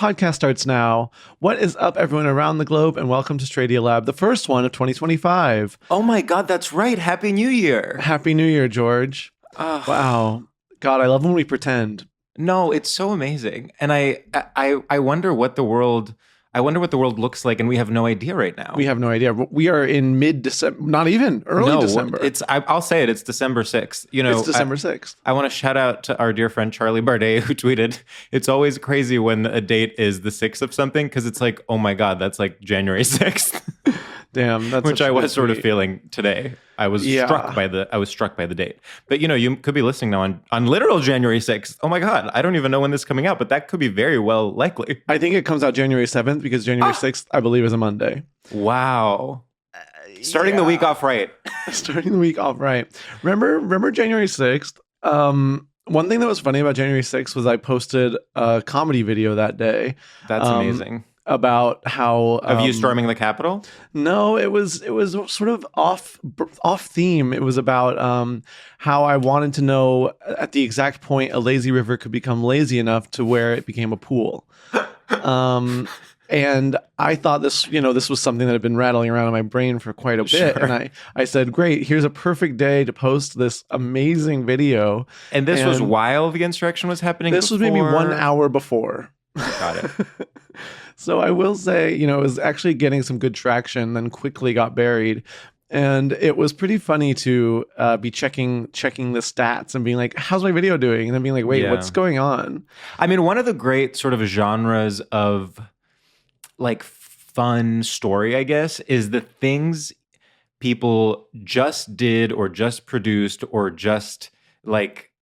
Podcast starts now. What is up, everyone around the globe, and welcome to StraightioLab, the first one of 2025. Oh my God, that's right. Happy New Year. Happy New Year, George. Wow. God, I love when we pretend. No, it's so amazing. And I wonder what the world looks like, and we have no idea right now. We have no idea. We are in mid-December, not even early December. I'll say it. It's December 6th. It's December 6th. I want to shout out to our dear friend Charlie Bardet, who tweeted, "It's always crazy when a date is the 6th of something, because it's like, oh my God, that's like January 6th." Damn, that's which I was sort of feeling today. I was struck by the date. But you could be listening now on literal January 6th. Oh my God, I don't even know when this is coming out, but that could be very well likely. I think it comes out January 7th because January 6th, I believe, is a Monday. Wow. Starting the week off right. Starting the week off right. Remember January 6th? One thing that was funny about January 6th was I posted a comedy video that day. That's amazing. About how of you storming the Capitol? No, it was sort of off theme. It was about how I wanted to know at the exact point a lazy river could become lazy enough to where it became a pool. And I thought this was something that had been rattling around in my brain for quite a bit. Sure. And I said, great, here's a perfect day to post this amazing video. And this was while the insurrection was happening? This was maybe 1 hour before. Got it. So I will say, it was actually getting some good traction, then quickly got buried. And it was pretty funny to be checking the stats and being like, how's my video doing? And then being like, wait, what's going on? I mean, one of the great sort of genres of like fun story, I guess, is the things people just did or just produced or just like,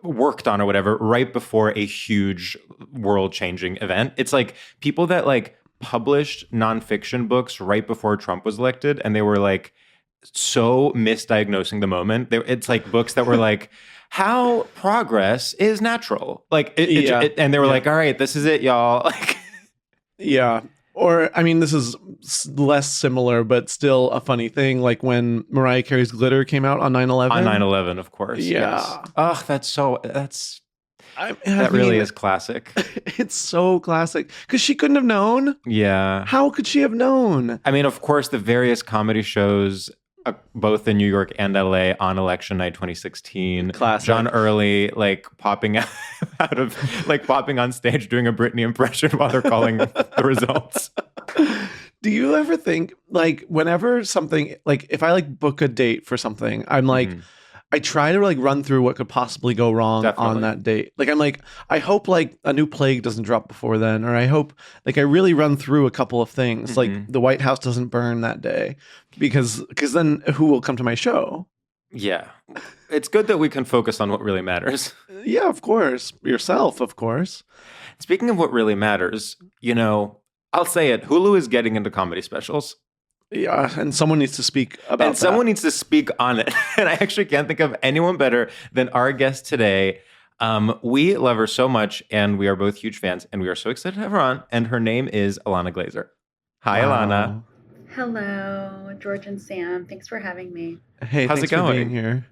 worked on or whatever right before a huge world-changing event. It's like people that like published nonfiction books right before Trump was elected, and they were like so misdiagnosing the moment. It's like books that were like, how progress is natural. Like, and they were like, all right, this is it, y'all. Like, yeah. Or, I mean, this is less similar, but still a funny thing. Like when Mariah Carey's Glitter came out on 9/11. On 9/11, of course. Yeah. Yes. Oh, that really is classic. It's so classic. Because she couldn't have known. Yeah. How could she have known? I mean, of course, the various comedy shows, both in New York and LA, on election night 2016. Classic. John Early, like popping popping on stage doing a Britney impression while they're calling the results. Do you ever think, like, whenever something, like, if I like book a date for something, I'm like, I try to like run through what could possibly go wrong on that date. Like, I'm like, I hope like a new plague doesn't drop before then, or I hope like I really run through a couple of things, like the White House doesn't burn that day, because then who will come to my show? Yeah, it's good that we can focus on what really matters. Yeah, of course, yourself, of course. Speaking of what really matters, I'll say it. Hulu is getting into comedy specials. Yeah, and someone needs to speak about that. And someone needs to speak on it. And I actually can't think of anyone better than our guest today. We love her so much, and we are both huge fans, and we are so excited to have her on. And her name is Ilana Glazer. Hi, Ilana. Hello, George and Sam. Thanks for having me. Hey, how's thanks it going? For being here.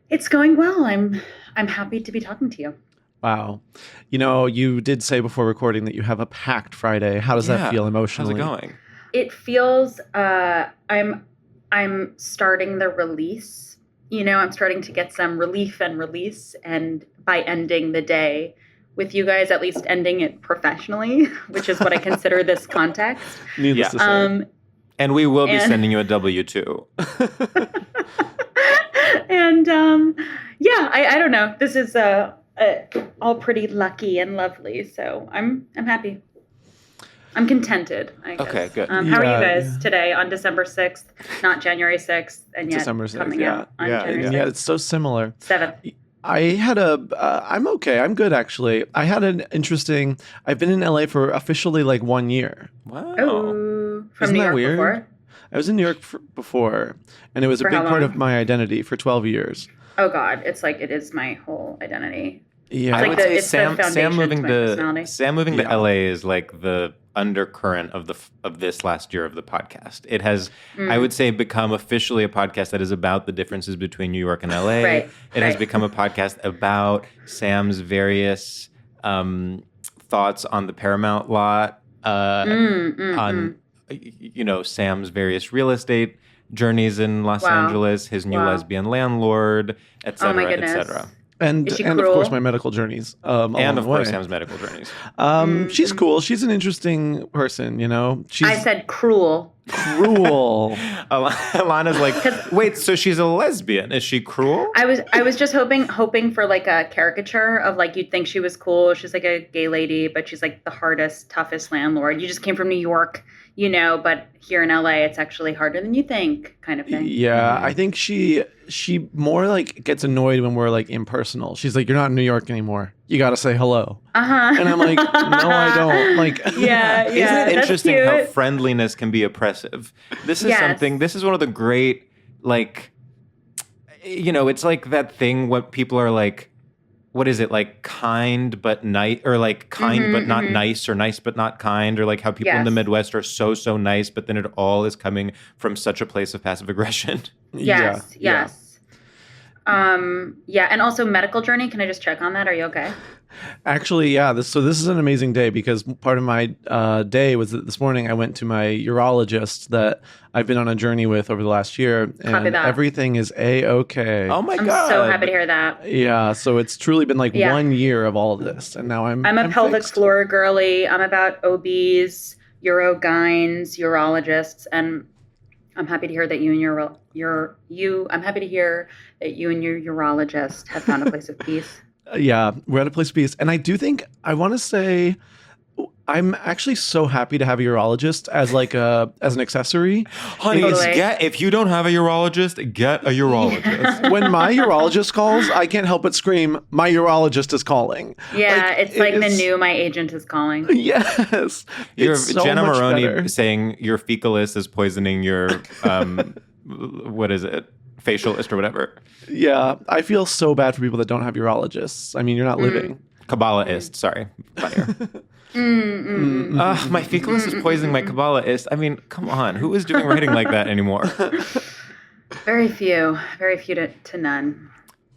It's going well. I'm happy to be talking to you. Wow. You did say before recording that you have a packed Friday. How does that feel emotionally? How's it going? It feels I'm starting the release. I'm starting to get some relief and release, and by ending the day with you guys, at least ending it professionally, which is what I consider this context. Needless to say. And we will be sending you a W-2. And I don't know. This is all pretty lucky and lovely, so I'm happy. I'm contented, I guess. Okay, good. How are you guys today on December 6th, not January 6th, and yet December 6th, coming out on January 6th? Yeah, it's so similar. 7th. I had I'm okay. I'm good, actually. I had I've been in LA for officially like 1 year. Wow. Oh, from Isn't New that York weird? before? I was in New York before, and it was a big part of my identity for 12 years. Oh, God. It's like it is my whole identity. Yeah. I would say it's the Sam moving to to LA is like the undercurrent of this last year of the podcast. It has, I would say, become officially a podcast that is about the differences between New York and LA. Right. It has become a podcast about Sam's various thoughts on the Paramount lot, on Sam's various real estate journeys in Los Angeles, his new lesbian landlord, etc., etc. And of course my medical journeys. And of course Sam's medical journeys. She's cool. She's an interesting person, I said cruel. Cruel. Ilana's like, wait, so she's a lesbian? Is she cruel? I was just hoping for like a caricature of like you'd think she was cool. She's like a gay lady, but she's like the hardest, toughest landlord. You just came from New York, but here in LA it's actually harder than you think, kind of thing. Yeah, I think she more like gets annoyed when we're like impersonal. She's like, you're not in New York anymore. You got to say hello. And I'm like, no, I don't. Like, yeah. Isn't it interesting how friendliness can be oppressive? This is something. This is one of the great, like, it's like that thing when people are like, what is it, like kind but nice, or like kind but not nice, or nice but not kind, or like how people in the Midwest are so nice, but then it all is coming from such a place of passive aggression. Yes. And also medical journey. Can I just check on that? Are you okay? Actually, yeah. This is an amazing day because part of my day was that this morning I went to my urologist that I've been on a journey with over the last year, and everything is A-okay. Oh my God. I'm so happy to hear that. Yeah, so it's truly been like 1 year of all of this, and now I'm a pelvic fixed. floor girly. I'm about OBs, urogynes, urologists, and I'm happy to hear that you and I'm happy to hear that you and your urologist have found a place of peace. Yeah, we're at a place of peace. And I do think, I want to say, I'm actually so happy to have a urologist as like as an accessory. Honey, if you don't have a urologist, get a urologist. When my urologist calls, I can't help but scream, my urologist is calling. Yeah, it's like the new my agent is calling. Yes. You're so Jenna much Maroney better. saying your fecalist is poisoning your, what is it? Facialist or whatever. Yeah, I feel so bad for people that don't have urologists. I mean, you're not living. Kabbalahist, sorry. Funnier. My fecalist is poisoning my Kabbalahist. I mean, come on. Who is doing writing like that anymore? Very few to none.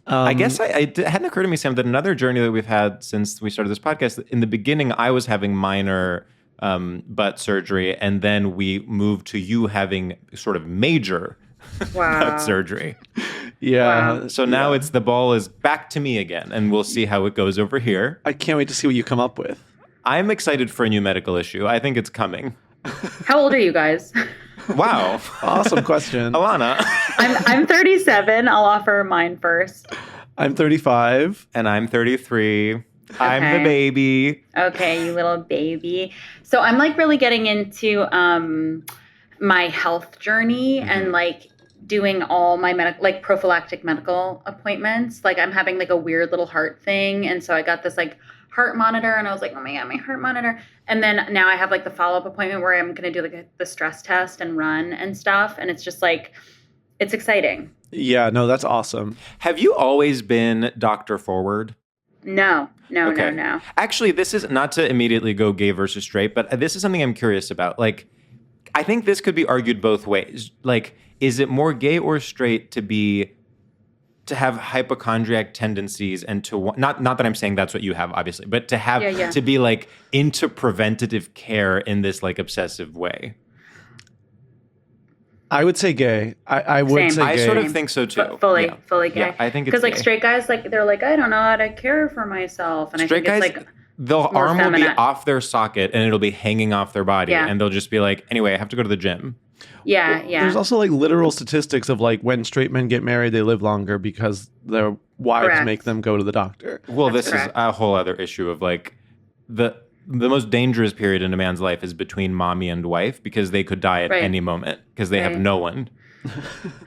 I guess it hadn't occurred to me, Sam, that another journey that we've had since we started this podcast, in the beginning, I was having minor butt surgery, and then we moved to you having sort of major butt surgery. Yeah. Wow. So now the ball is back to me again, and we'll see how it goes over here. I can't wait to see what you come up with. I'm excited for a new medical issue. I think it's coming. How old are you guys? Wow. Awesome question. Ilana. I'm 37. I'll offer mine first. I'm 35. And I'm 33. Okay. I'm the baby. Okay, you little baby. So I'm like really getting into my health journey and like doing all my prophylactic medical appointments. Like I'm having like a weird little heart thing. And so I got this like heart monitor, and I was like, oh my God, my heart monitor. And then now I have like the follow-up appointment where I'm going to do like the stress test and run and stuff. And it's just like, it's exciting. Yeah, no, that's awesome. Have you always been doctor forward? No. Actually, this is not to immediately go gay versus straight, but this is something I'm curious about. Like, I think this could be argued both ways. Like, is it more gay or straight to have hypochondriac tendencies and to not that I'm saying that's what you have, obviously, but to have to be like into preventative care in this like obsessive way? I would say gay. I would say gay. I sort of think so too. Fully gay. Yeah, I think it's because like gay. Straight guys, like they're like, I don't know how to care for myself, and straight I think guys, it's like the arm will be off their socket and it'll be hanging off their body, and they'll just be like, anyway, I have to go to the gym. Yeah. There's also like literal statistics of like when straight men get married, they live longer because their wives make them go to the doctor. Well, this is a whole other issue of like the most dangerous period in a man's life is between mommy and wife, because they could die at any moment because they have no one.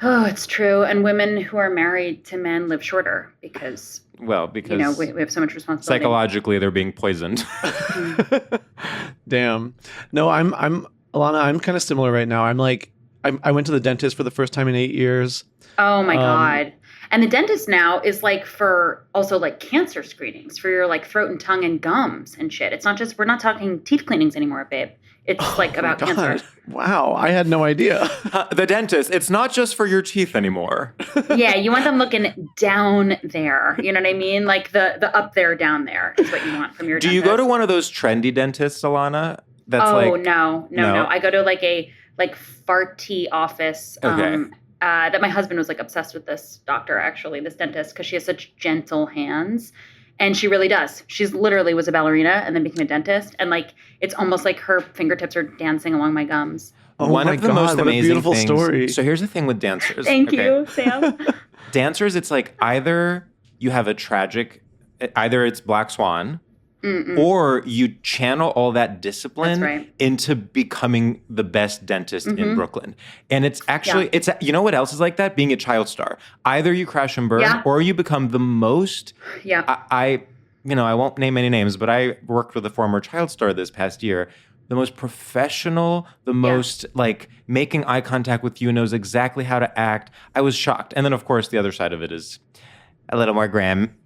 Oh, it's true. And women who are married to men live shorter because we have so much responsibility. Psychologically, they're being poisoned. Damn. No, I'm Ilana, I'm kind of similar right now. I'm like, I went to the dentist for the first time in 8 years. Oh my God. And the dentist now is like for also like cancer screenings for your like throat and tongue and gums and shit. It's not just, we're not talking teeth cleanings anymore, babe. It's like about cancer. Wow, I had no idea. The dentist, it's not just for your teeth anymore. Yeah, you want them looking down there. You know what I mean? Like the up there, down there is what you want from your dentist. Do you go to one of those trendy dentists, Ilana? That's No. I go to like a farty office. Okay. That my husband was like obsessed with this doctor, actually, this dentist, because she has such gentle hands. And she really does. She's literally was a ballerina and then became a dentist. And like, it's almost like her fingertips are dancing along my gums. Oh One my of the God, most what amazing a beautiful things. Story. So here's the thing with dancers. Thank you, Sam. Dancers, it's like either you have either it's Black Swan, or you channel all that discipline into becoming the best dentist in Brooklyn. And it's actually, you know what else is like that? Being a child star. Either you crash and burn, or you become the most, I won't name any names, but I worked with a former child star this past year. The most professional, the most like making eye contact with you, knows exactly how to act. I was shocked. And then of course the other side of it is a little more grim.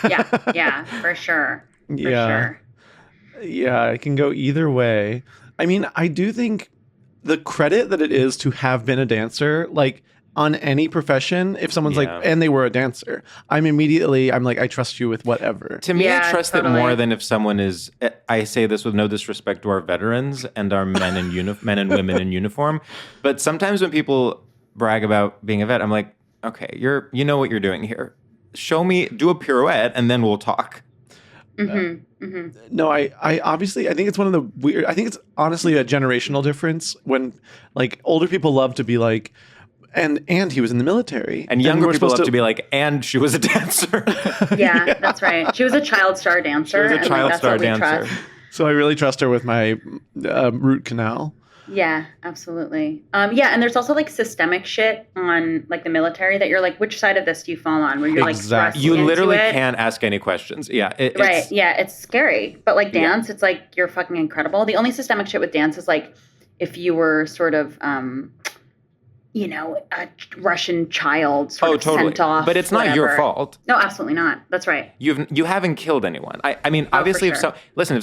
Yeah, for sure. Yeah, it can go either way. I mean, I do think the credit that it is to have been a dancer, like on any profession, if someone's like, and they were a dancer, I'm like, I trust you with whatever. To me, I trust it more than if someone is, I say this with no disrespect to our veterans and our men and women in uniform, but sometimes when people brag about being a vet, I'm like, okay, you know what you're doing here. Show me, do a pirouette, and then we'll talk. No, I obviously, I think it's one of the weird, I think it's honestly a generational difference when like older people love to be like, and he was in the military. And younger people love to be like, and she was a dancer. Yeah, that's right. She was a child star dancer. She was a child star dancer. So I really trust her with my root canal. Yeah, absolutely. And there's also like systemic shit on like the military that you're like, which side of this do you fall on? Where you're like thrust you literally into it. can't ask any questions. Yeah. It's scary. But like dance, it's like you're fucking incredible. The only systemic shit with dance is like if you were sort of a Russian child sort of sent off. But it's not your fault. No, absolutely not. That's right. You haven't killed anyone. I mean, obviously, if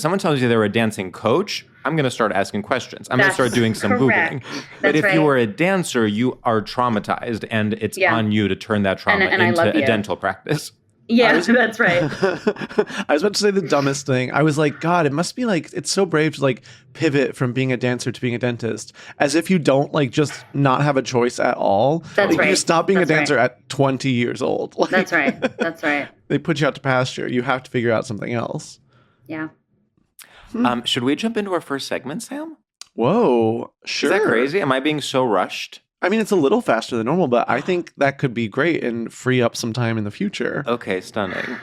someone tells you they were a dancing coach, I'm going to start asking questions. I'm going to start doing some Googling. But if you were a dancer, you are traumatized, and it's on you to turn that trauma into a dental practice. Yeah, that's right. I was about to say the dumbest thing. I was like, God, it must be like, it's so brave to like pivot from being a dancer to being a dentist, as if you don't like just not have a choice at all. That's right. You stop being a dancer at 20 years old. Like, that's right. They put you out to pasture. You have to figure out something else. Yeah. Should we jump into our first segment, Sam? Whoa, sure. Is that crazy? Am I being so rushed? I mean, it's a little faster than normal, but I think that could be great and free up some time in the future. Okay, stunning.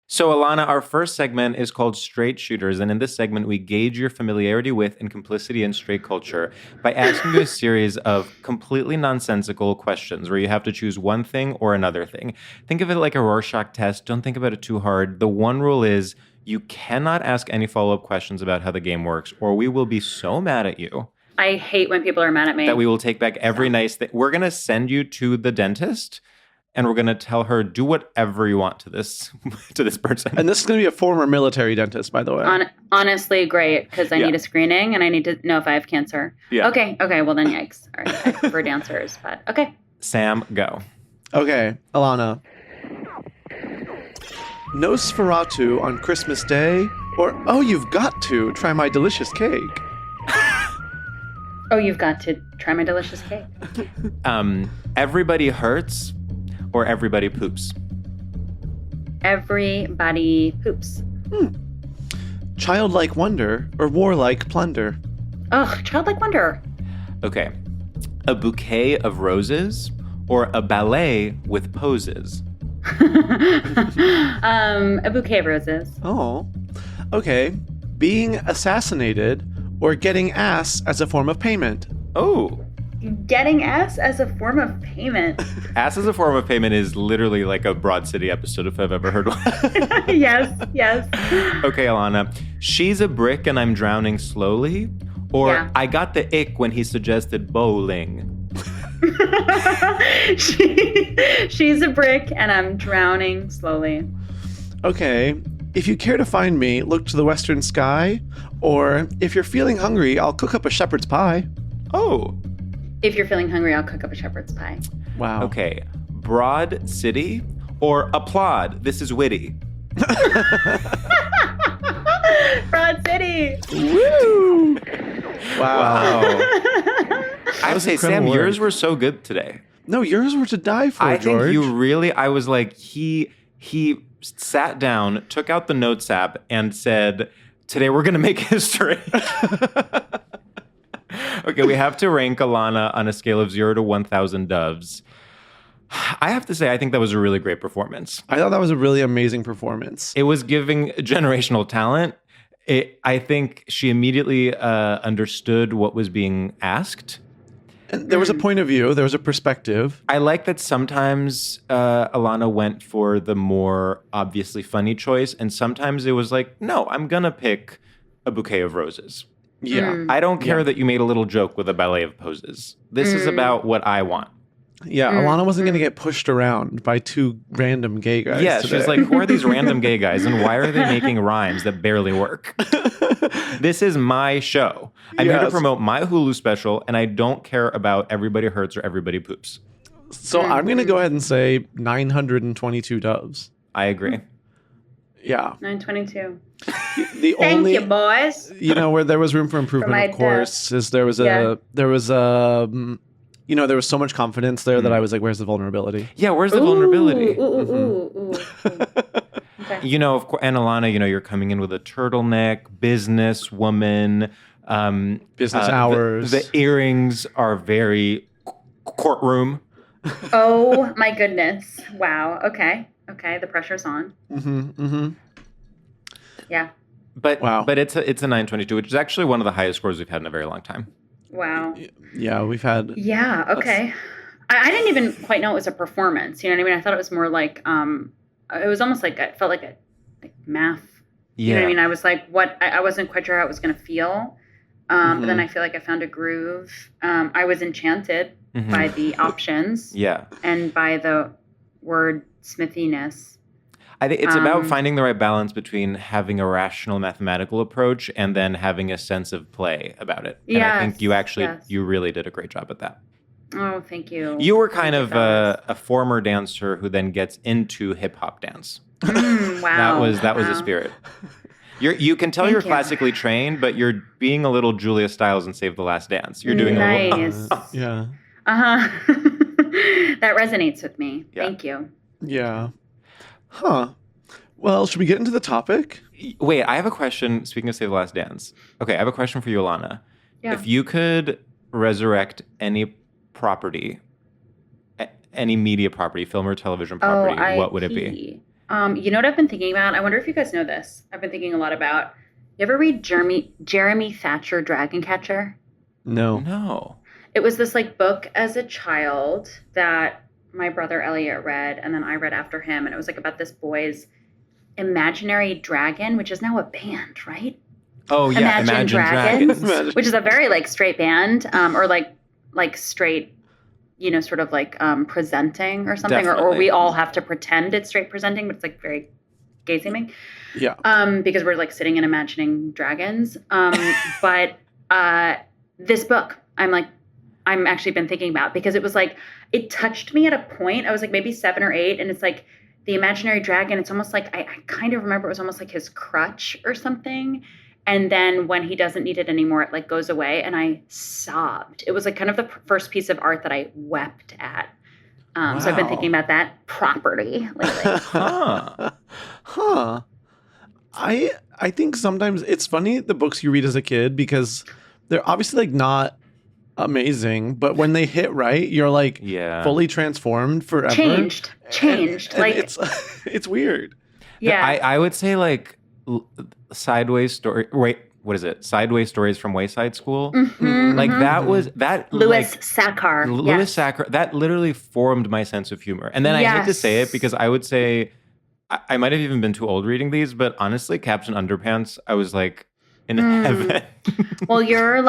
So, Ilana, our first segment is called Straight Shooters, and in this segment, we gauge your familiarity with and complicity in straight culture by asking you a series of completely nonsensical questions where you have to choose one thing or another thing. Think of it like a Rorschach test. Don't think about it too hard. The one rule is you cannot ask any follow-up questions about how the game works, or we will be so mad at you. I hate when people are mad at me. That we will take back every nice thing. We're going to send you to the dentist, and we're going to tell her, do whatever you want to this person. And this is going to be a former military dentist, by the way. Honestly, great, because I need a screening, and I need to know if I have cancer. Yeah. Okay, well then yikes. All right, I prefer dancers, but okay. Sam, go. Okay, Ilana. Nosferatu on Christmas Day, or oh, you've got to try my delicious cake. Oh, you've got to try my delicious cake. Everybody hurts or everybody poops? Everybody poops. Childlike wonder or warlike plunder? Oh, childlike wonder. Okay. A bouquet of roses or a ballet with poses? A bouquet of roses. Oh, okay. Being assassinated or getting ass as a form of payment? Oh. Getting ass as a form of payment. Ass as a form of payment is literally like a Broad City episode if I've ever heard one. Yes. Okay, Ilana. She's a brick and I'm drowning slowly? Or I got the ick when he suggested bowling? She's a brick, and I'm drowning slowly. Okay. If you care to find me, look to the western sky. Or if you're feeling hungry, I'll cook up a shepherd's pie. Oh. If you're feeling hungry, I'll cook up a shepherd's pie. Wow. Okay. Broad city or applaud. This is witty. Broad City. Woo! Wow. I would say, Sam, yours were so good today. No, yours were to die for, George. Think you really, I was like, he sat down, took out the notes app, and said, today we're going to make history. Okay, we have to rank Ilana on a scale of 0 to 1,000 doves. I have to say, I think that was a really great performance. I thought that was a really amazing performance. It was giving generational talent. I think she immediately understood what was being asked. And there was a point of view. There was a perspective. I like that sometimes Ilana went for the more obviously funny choice, and sometimes it was like, no, I'm going to pick a bouquet of roses. Yeah. I don't care that you made a little joke with a ballet of poses. This is about what I want. Yeah, Ilana wasn't going to get pushed around by two random gay guys. Yeah, today. she's like, who are these random gay guys, and why are they making rhymes that barely work? This is my show. I'm here to promote my Hulu special, and I don't care about Everybody Hurts or Everybody Poops. So I'm going to go ahead and say 922 doves. I agree. Yeah. 922. Thank you, boys. You know, where there was room for improvement, of course, is there was there was so much confidence there that I was like, where's the vulnerability? Yeah, where's the vulnerability? Ooh. Okay. You know, of course, and Ilana, you're coming in with a turtleneck, businesswoman. Business hours. The earrings are very courtroom. Oh, my goodness. Wow. Okay. The pressure's on. Yeah. But it's a 922, which is actually one of the highest scores we've had in a very long time. Wow. Yeah, we've had. Yeah. Okay. I didn't even quite know it was a performance. You know what I mean? I thought it was more like it was almost like it felt like math. Yeah. You know what I mean? I was like, what? I wasn't quite sure how it was going to feel. But then I feel like I found a groove. I was enchanted by the options. Yeah. And by the word smithiness. I think it's about finding the right balance between having a rational mathematical approach and then having a sense of play about it. And I think you really did a great job at that. Oh, thank you. You were kind of a former dancer who then gets into hip hop dance. Wow. That was a spirit. You can tell you're classically trained, but you're being a little Julia Stiles in Save the Last Dance. You're doing nice. a little. Yeah. That resonates with me. Yeah. Thank you. Yeah. Huh. Well, should we get into the topic? Wait, I have a question. Speaking of Save the Last Dance. Okay, I have a question for you, Ilana. Yeah. If you could resurrect any property, any media property, film or television property, what would it be? You know what I've been thinking about? I wonder if you guys know this. I've been thinking a lot about. You ever read Jeremy Thatcher Dragon Catcher? No. It was this book as a child that my brother Elliot read, and then I read after him, and it was about this boy's imaginary dragon, which is now a band, right? Oh yeah, Imagine Dragons. Which is a very straight band, or straight, sort of presenting or something, or we all have to pretend it's straight presenting, but it's very gay seeming. Yeah. Because we're sitting and imagining dragons. But this book, I'm actually been thinking about, because it was it touched me at a point. I was maybe 7 or 8, and it's the imaginary dragon. It's almost I kind of remember it was almost his crutch or something. And then when he doesn't need it anymore, it goes away, and I sobbed. It was kind of the first piece of art that I wept at. Wow. So I've been thinking about that property lately. Huh. I think sometimes it's funny, the books you read as a kid, because they're obviously not amazing, but when they hit right, you're fully transformed forever. Changed. And it's weird. Yeah. I would say Sideways Story. Wait, what is it? Sideways Stories from Wayside School. That was that. Louis Sachar. Louis Sachar. That literally formed my sense of humor. And then I hate to say it, because I would say I might have even been too old reading these, but honestly, Captain Underpants, I was in heaven. Well, you're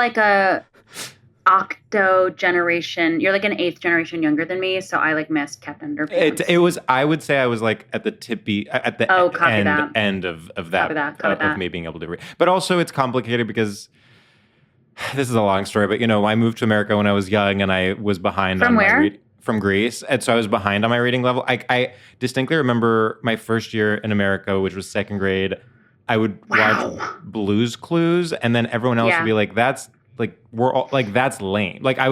octo generation. You're like an 8th generation younger than me, so I like missed Captain Underpants. It was. I would say I was like at the end of that of me being able to read. But also, it's complicated because this is a long story. But I moved to America when I was young, and I was behind on my from Greece, and so I was behind on my reading level. I distinctly remember my first year in America, which was 2nd grade. I would watch Blue's Clues, and then everyone else would be like, "That's like we're all like that's lame." Like I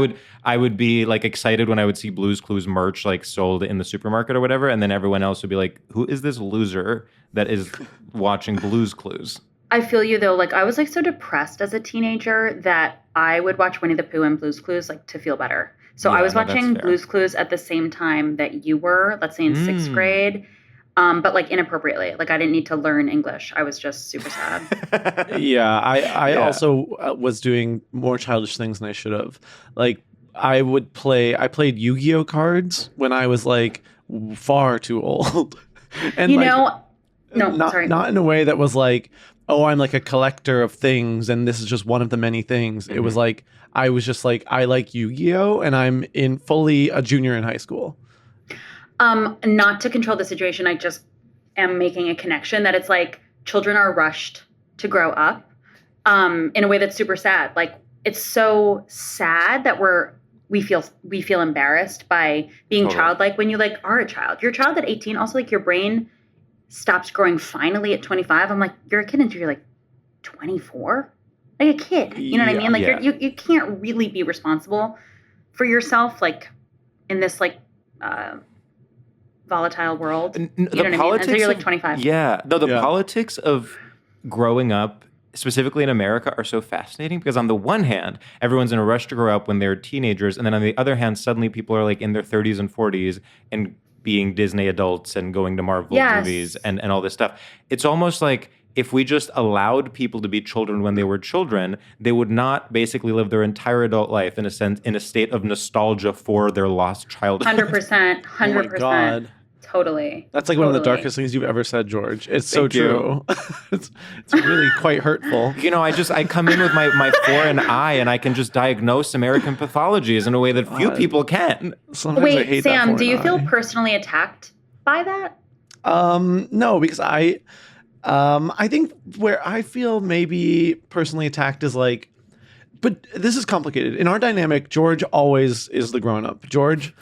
would be like excited when I would see Blue's Clues merch like sold in the supermarket or whatever, and then everyone else would be like, "Who is this loser that is watching Blue's Clues?" I feel you though. Like I was like so depressed as a teenager that I would watch Winnie the Pooh and Blue's Clues like to feel better. So I was watching Blue's Clues at the same time that you were, let's say in 6th grade. But like inappropriately. Like I didn't need to learn English. I was just super sad. I also was doing more childish things than I should have. Like I played Yu-Gi-Oh cards when I was like far too old. And not in a way that was like, oh, I'm like a collector of things and this is just one of the many things. Mm-hmm. It was like I was just like, I like Yu-Gi-Oh and I'm in fully a junior in high school. Not to control the situation, I just am making a connection that it's like children are rushed to grow up in a way that's super sad. Like it's so sad that we feel embarrassed by being childlike when you like are a child. You're a child at 18. Also, like your brain stops growing finally at 25. I'm like, you're a kid until you're like 24, like a kid. You know what I mean? Like you can't really be responsible for yourself, like in this like volatile world. You know what I mean? Until you're like 25. Yeah. No, the politics of growing up, specifically in America, are so fascinating because on the one hand, everyone's in a rush to grow up when they're teenagers. And then on the other hand, suddenly people are like in their 30s and 40s and being Disney adults and going to Marvel movies and all this stuff. It's almost like if we just allowed people to be children when they were children, they would not basically live their entire adult life in a state of nostalgia for their lost childhood. 100%. Oh my God. Totally. That's like one of the darkest things you've ever said, George. It's so true. It's really quite hurtful. I come in with my foreign eye and I can just diagnose American pathologies in a way that few people can. Sometimes I hate Sam, do you feel personally attacked by that? No, because I think where I feel maybe personally attacked is like, but this is complicated. In our dynamic, George always is the grown-up. George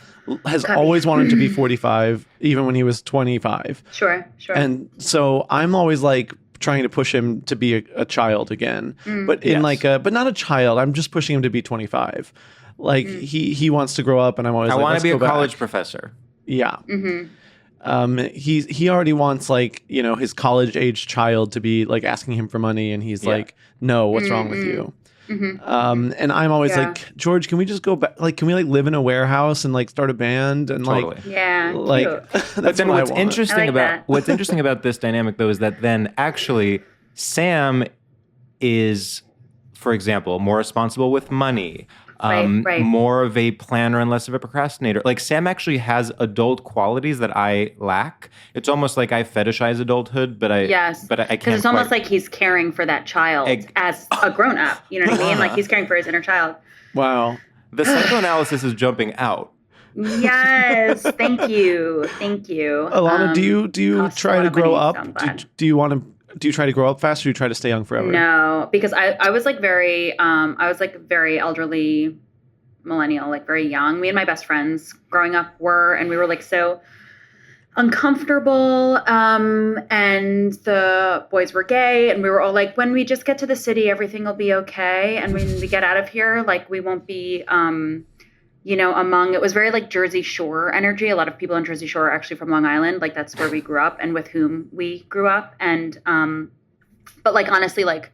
has always wanted to be 45, even when he was 25. Sure. And so I'm always like trying to push him to be a child again, but but not a child. I'm just pushing him to be 25. Like he wants to grow up, and I'm always I like, want to be a college back. Professor. Yeah. Mm-hmm. He already wants like, his college age child to be like asking him for money, and he's like, no, what's wrong with you? Mm-hmm. And I'm always like, George, can we just go back? Like, can we like live in a warehouse and like start a band and like, But then what's interesting about this dynamic though is that then actually Sam is, for example, more responsible with money. More of a planner and less of a procrastinator. Like Sam actually has adult qualities that I lack. It's almost like I fetishize adulthood, but I can't. Because it's almost like he's caring for that child as a grown up. You know what I mean? Like he's caring for his inner child. Wow. The psychoanalysis is jumping out. Yes, thank you. Ilana, do you try to grow up? Do you try to grow up fast, or do you try to stay young forever? No, because I was like very elderly millennial, like very young. Me and my best friends growing up and we were like so uncomfortable. And the boys were gay, and we were all like, when we just get to the city, everything will be okay. And when we get out of here, like we won't be, it was very like Jersey Shore energy. A lot of people on Jersey Shore are actually from Long Island. Like that's where we grew up and with whom we grew up. And, but like, honestly, like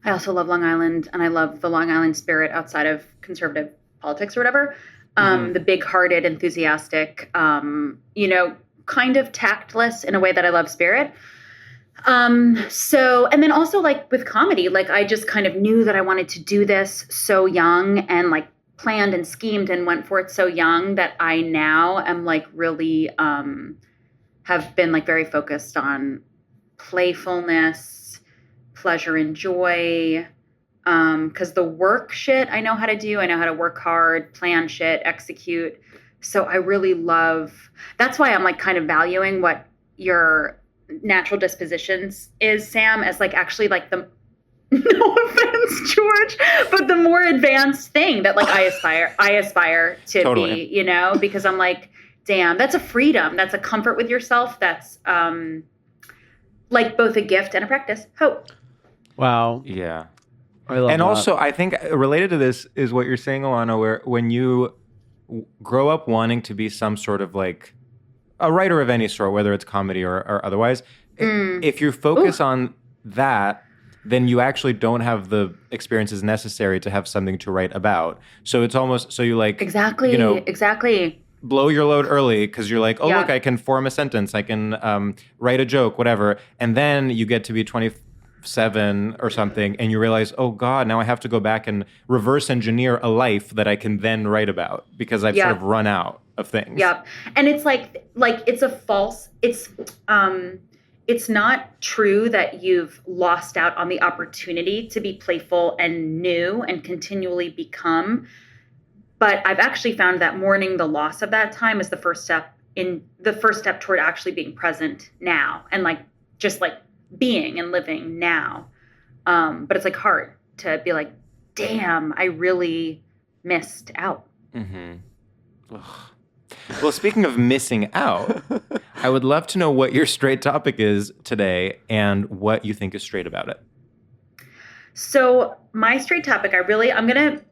I also love Long Island and I love the Long Island spirit outside of conservative politics or whatever. The big hearted, enthusiastic, kind of tactless in a way that I love spirit. And then also like with comedy, like I just kind of knew that I wanted to do this so young and like planned and schemed and went for it so young that I now am like really have been like very focused on playfulness, pleasure and joy, Because the work shit I know how to do. I know how to work hard, plan shit, execute. So I really love, that's why I'm like kind of valuing what your natural dispositions is, Sam, as like actually like the, no offense, George, but the more advanced thing that like I aspire to Totally. be, you know, because I'm like, damn, that's a freedom. That's a comfort with yourself. That's like both a gift and a practice. Hope. Wow. Yeah. I love and that. Also, I think related to this is what you're saying, Ilana, where when you grow up wanting to be some sort of like a writer of any sort, whether it's comedy or otherwise, if you focus on that, then you actually don't have the experiences necessary to have something to write about. So it's almost, so you like, exactly, you know, exactly. blow your load early because you're like, oh, look, I can form a sentence. I can write a joke, whatever. And then you get to be 27 or something and you realize, oh God, now I have to go back and reverse engineer a life that I can then write about because I've sort of run out of things. Yep. And it's like it's a false, it's not true that you've lost out on the opportunity to be playful and new and continually become. But I've actually found that mourning the loss of that time is the first step toward actually being present now and like just like being and living now. But it's like hard to be like, damn, I really missed out. Mm-hmm. Well, speaking of missing out, I would love to know what your straight topic is today and what you think is straight about it. So my straight topic, I'm going to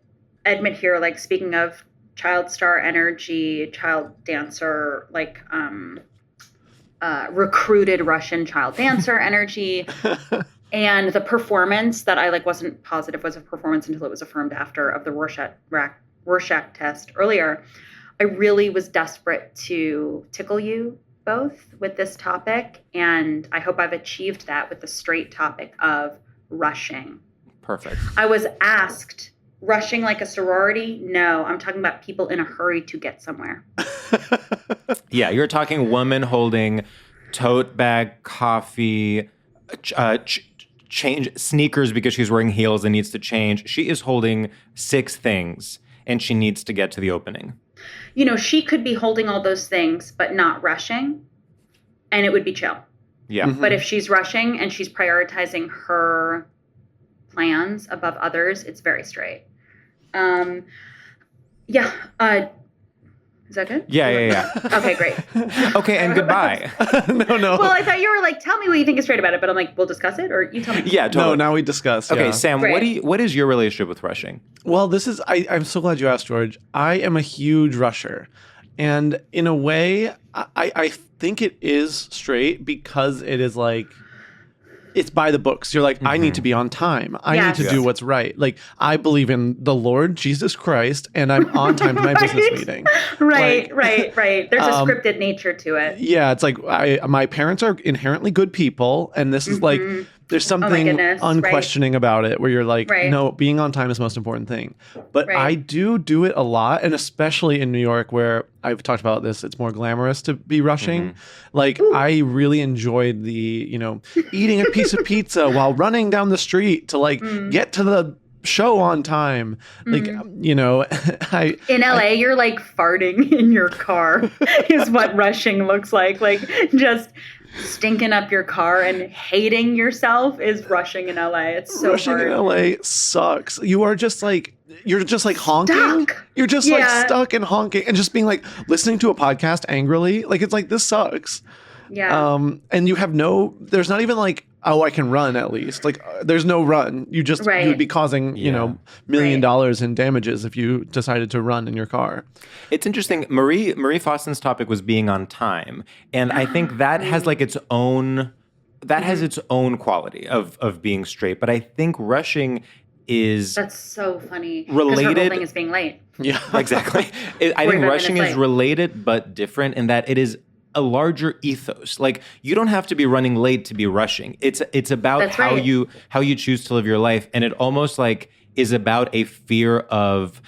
admit here, like speaking of child star energy, child dancer, like recruited Russian child dancer energy, and the performance that I like wasn't positive was a performance until it was affirmed after of the Rorschach test earlier. I really was desperate to tickle you both with this topic, and I hope I've achieved that with the straight topic of rushing. Perfect. I was asked, rushing like a sorority? No, I'm talking about people in a hurry to get somewhere. Yeah, you're talking woman holding tote bag, coffee, change sneakers because she's wearing heels and needs to change. She is holding 6 things, and she needs to get to the opening. You know, she could be holding all those things, but not rushing, and it would be chill. Yeah. Mm-hmm. But if she's rushing and she's prioritizing her plans above others, it's very straight. Yeah. Is that good? Yeah. Okay, great. Okay, and goodbye. No. Well, I thought you were like, tell me what you think is straight about it, but I'm like, we'll discuss it, or you tell me. Yeah, totally. No, now we discuss. Okay, yeah. Sam, Right. what is your relationship with rushing? Well, this is, I'm so glad you asked, George. I am a huge rusher. And in a way, I think it is straight because it is like, it's by the books. You're like, I need to be on time. I need to do what's right. Like, I believe in the Lord Jesus Christ, and I'm on time to my business meeting. Right. Like, There's a scripted nature to it. Yeah, it's like my parents are inherently good people, and this is like, there's something unquestioning about it where you're like, no, being on time is the most important thing. But I do it a lot, and especially in New York where I've talked about this, it's more glamorous to be rushing. Like, I really enjoyed the, you know, eating a piece of pizza while running down the street to like get to the show on time. Like, you know, in LA, you're like farting in your car is what rushing looks like. Like, just stinking up your car and hating yourself is rushing in LA. It's so rushing hard. in LA sucks. You're just like honking. Stuck. You're just like stuck and honking and just being like listening to a podcast angrily. Like, it's like, this sucks. Yeah. And you have there's not even like, oh, I can run at least. Like, there's no run. You just, you would be causing, you know, $1 million in damages if you decided to run in your car. It's interesting. Marie Fossen's topic was being on time. And I think that has like its own, has its own quality of being straight. But I think rushing is... That's so funny. Related. Because her whole thing is being late. Yeah, exactly. I think rushing is related but different in that it is a larger ethos. Like, you don't have to be running late to be rushing. It's about how you choose to live your life, and it almost like is about a fear of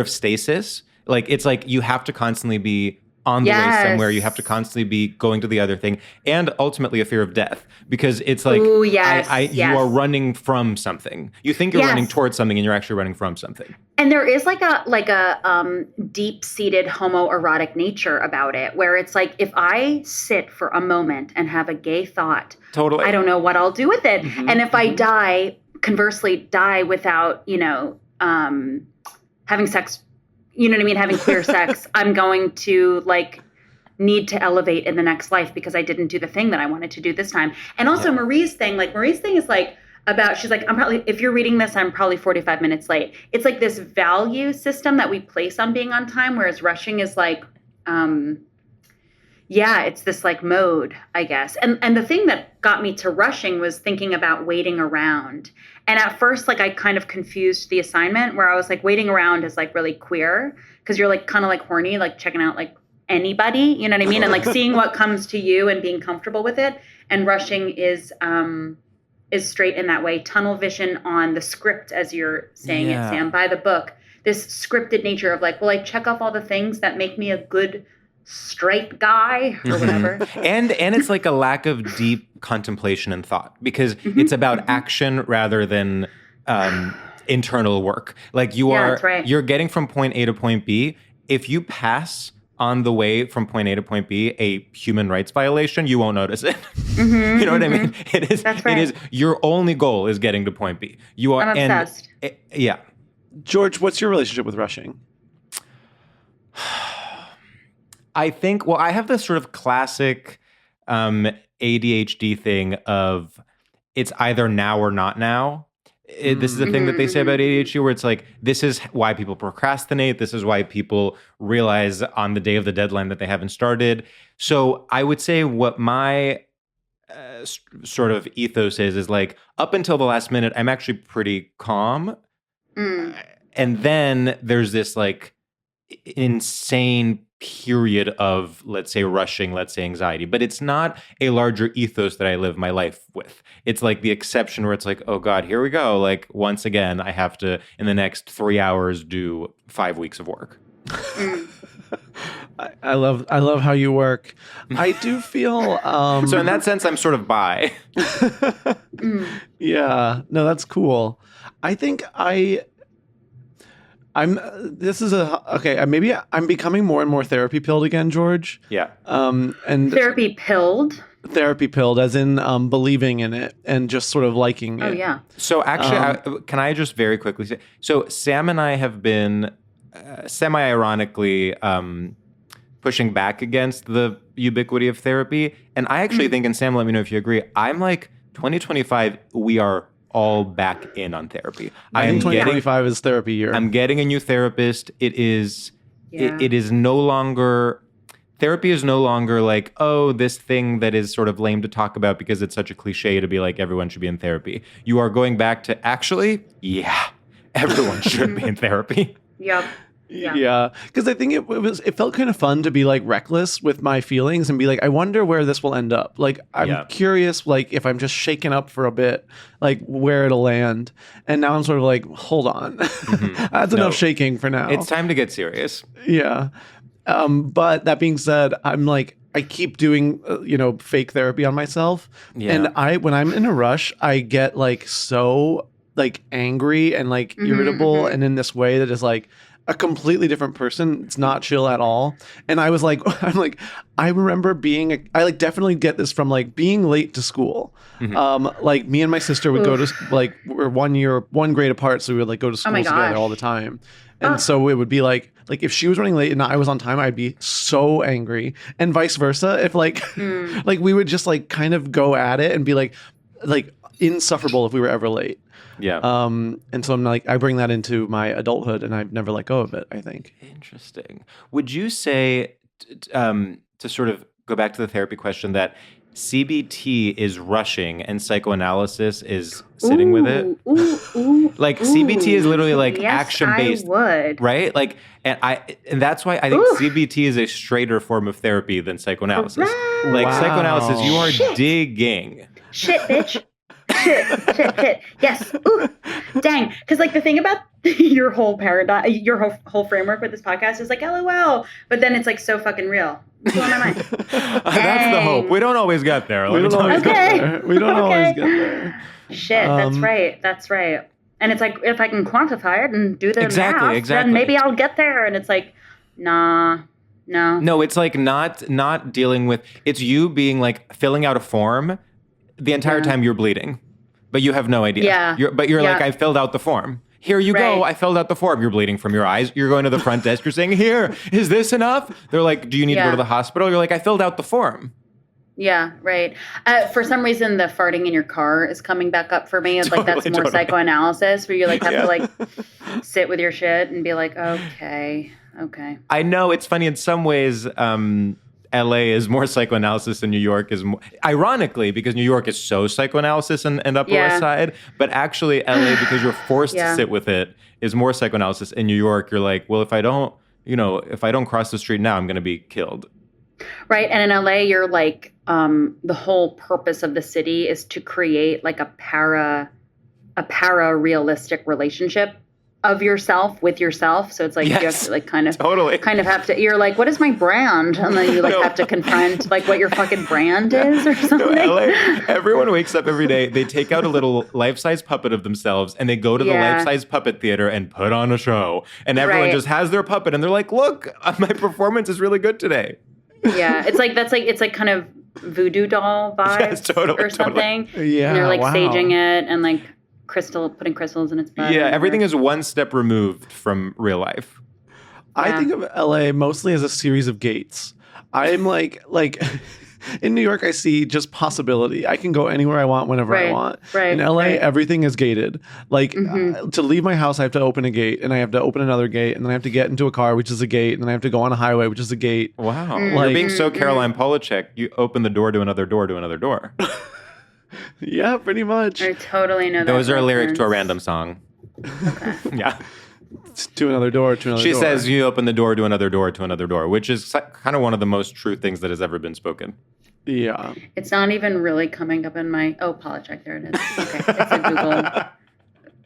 stasis. Like, it's like you have to constantly be on the way somewhere. You have to constantly be going to the other thing, and ultimately a fear of death, because it's like you are running from something. You think you're running towards something, and you're actually running from something. And there is like a deep-seated homoerotic nature about it, where it's like, if I sit for a moment and have a gay thought, totally, I don't know what I'll do with it. Mm-hmm. And if I die, conversely, die without, having sex, you know what I mean? Having queer sex, I'm going to like need to elevate in the next life because I didn't do the thing that I wanted to do this time. And also Marie's thing is like she's like, if you're reading this, I'm probably 45 minutes late. It's like this value system that we place on being on time, whereas rushing is like, it's this like mode, I guess. And the thing that got me to rushing was thinking about waiting around. And at first, like, I kind of confused the assignment, where I was like, waiting around is like really queer, because you're like kind of like horny, like checking out like anybody, you know what I mean? And like seeing what comes to you and being comfortable with it. And rushing is straight in that way. Tunnel vision on the script, as you're saying it, Sam, by the book. This scripted nature of like, well, I check off all the things that make me a good straight guy or whatever. And it's like a lack of deep contemplation and thought, because it's about action rather than internal work. Like you're getting from point A to point B. If you pass on the way from point A to point B a human rights violation, you won't notice it. You know what I mean? It is your only goal is getting to point B. I'm obsessed. George, what's your relationship with rushing? I think, I have this sort of classic ADHD thing of it's either now or not now. This is the thing that they say about ADHD, where it's like, this is why people procrastinate. This is why people realize on the day of the deadline that they haven't started. So I would say what my sort of ethos is like, up until the last minute, I'm actually pretty calm. And then there's this like insane period of, let's say, rushing, let's say, anxiety. But it's not a larger ethos that I live my life with. It's like the exception where it's like, oh God, here we go. Like, once again, I have to, in the next 3 hours, do 5 weeks of work. I love how you work. I do feel... So in that sense, I'm sort of bi. Yeah. No, that's cool. I think maybe I'm becoming more and more therapy pilled again, George. Yeah. And therapy pilled, as in believing in it and just sort of liking it. Oh yeah. So actually, can I just very quickly say? So Sam and I have been semi-ironically pushing back against the ubiquity of therapy, and I actually think, and Sam, let me know if you agree. I'm like 2025. We are all back in on therapy. I think 2025 is therapy year. I'm getting a new therapist. It is no longer, therapy is no longer like, oh, this thing that is sort of lame to talk about because it's such a cliche to be like, everyone should be in therapy. You are going back to actually, everyone should be in therapy. Yep. Yeah, because I think it felt kind of fun to be like reckless with my feelings and be like, I wonder where this will end up. Like, I'm curious, like, if I'm just shaken up for a bit, like where it'll land. And now I'm sort of like, hold on, that's enough shaking for now. It's time to get serious. Yeah. But that being said, I'm like, I keep doing, fake therapy on myself. Yeah. And when I'm in a rush, I get like so like angry and like irritable and in this way that is like a completely different person. It's not chill at all. And I was like, I remember I like definitely get this from like being late to school. Like me and my sister would go to like, we're 1 grade apart. So we would like go to school together all the time. And so it would be like if she was running late and I was on time, I'd be so angry, and vice versa. If like we would just like kind of go at it and be like insufferable if we were ever late. Yeah. And so I'm like, I bring that into my adulthood and I've never let go of it, I think. Interesting. Would you say, to sort of go back to the therapy question, that CBT is rushing and psychoanalysis is sitting with it? Like CBT is literally like action-based, right? Like, and that's why I think CBT is a straighter form of therapy than psychoanalysis. Like psychoanalysis, you are digging. Shit, bitch. shit. Yes. Ooh, dang. Because like the thing about your whole paradigm, your whole framework with this podcast is like LOL, but then it's like so fucking real. It's blowing my mind. That's the hope. We don't always get there. We don't always get there. We don't always get there. Shit, that's right. And it's like, if I can quantify it and do the math, then maybe I'll get there. And it's like, nah. No, it's like not dealing with, it's you being like filling out a form the entire time you're bleeding, but you have no idea. Yeah. You're like, I filled out the form. Here you go. I filled out the form. You're bleeding from your eyes. You're going to the front desk. You're saying, here, is this enough? They're like, do you need to go to the hospital? You're like, I filled out the form. Yeah, right. For some reason, the farting in your car is coming back up for me. It's like that's more psychoanalysis, where you like have to like sit with your shit and be like, okay. I know it's funny in some ways. LA is more psychoanalysis than New York is more, ironically, because New York is so psychoanalysis and Upper West Side, but actually LA, because you're forced to sit with it, is more psychoanalysis. In New York, you're like, well, if I don't cross the street now, I'm going to be killed. Right. And in LA, you're like, the whole purpose of the city is to create like a para realistic relationship of yourself with yourself. So it's like you have to like kind of have to, you're like, what is my brand? And then you like have to confront like what your fucking brand is or something. No, LA, everyone wakes up every day, they take out a little life-size puppet of themselves and they go to the life-size puppet theater and put on a show. And everyone just has their puppet and they're like, look, my performance is really good today. Yeah. It's like kind of voodoo doll vibes or something. Totally. Yeah. And they're like saging it and like putting crystals in its butt. Yeah, everything is one step removed from real life. I think of LA mostly as a series of gates. I'm like in New York, I see just possibility. I can go anywhere I want, whenever I want. Right. In LA, everything is gated. Like to leave my house, I have to open a gate, and I have to open another gate, and then I have to get into a car, which is a gate, and then I have to go on a highway, which is a gate. Wow, you're being so Caroline Polachek. You open the door to another door to another door. Yeah, pretty much. I totally know that. Those are lyrics to a random song. Okay. Yeah. To another door, to another door. She says you open the door to another door, which is kind of one of the most true things that has ever been spoken. Yeah. It's not even really coming up in my... Oh, Polachek, there it is. Okay, it's a Google.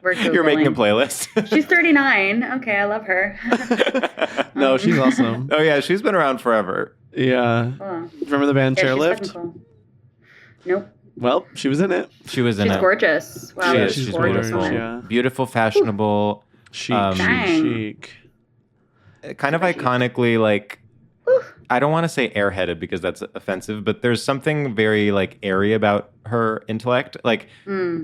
We're Googling. You're making a playlist. She's 39. Okay, I love her. No, she's awesome. Oh, yeah, she's been around forever. Yeah. Oh. Remember the band Chairlift? Cool. Nope. Well, she was in it. She's gorgeous. Wow, she's gorgeous. beautiful. Yeah. Beautiful, fashionable. Chic. Kind of iconically, like, I don't want to say airheaded because that's offensive, but there's something very like airy about her intellect. Like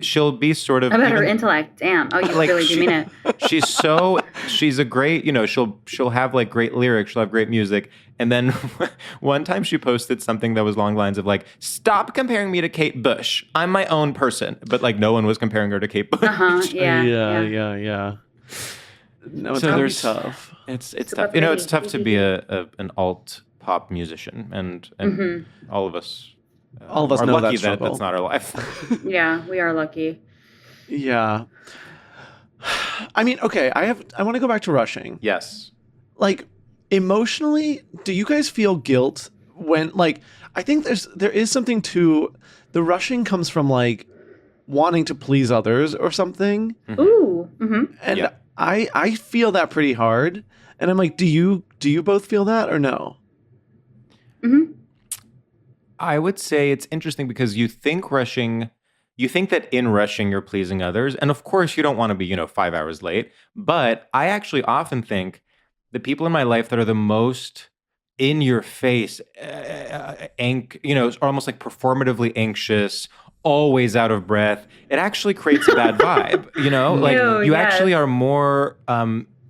she'll be sort of about her intellect. Damn. Oh, you like, really do mean it. She's a great, she'll have like great lyrics. She'll have great music. And then one time she posted something that was along the lines of like, stop comparing me to Kate Bush. I'm my own person. But like no one was comparing her to Kate Bush. Yeah. No, it's really tough. It's tough. It's tough to be an alt pop musician, and all of us are know lucky that that's not our life. Yeah, we are lucky. Yeah. I mean, okay, I want to go back to rushing. Yes. Like emotionally, do you guys feel guilt when like I think there is something to the rushing comes from like wanting to please others or something. Ooh. And I feel that pretty hard. And I'm like, do you both feel that or no? I would say it's interesting because you think that in rushing you're pleasing others. And of course you don't want to be, 5 hours late. But I actually often think the people in my life that are the most in your face, are almost like performatively anxious, always out of breath, it actually creates a bad vibe, like you actually are more,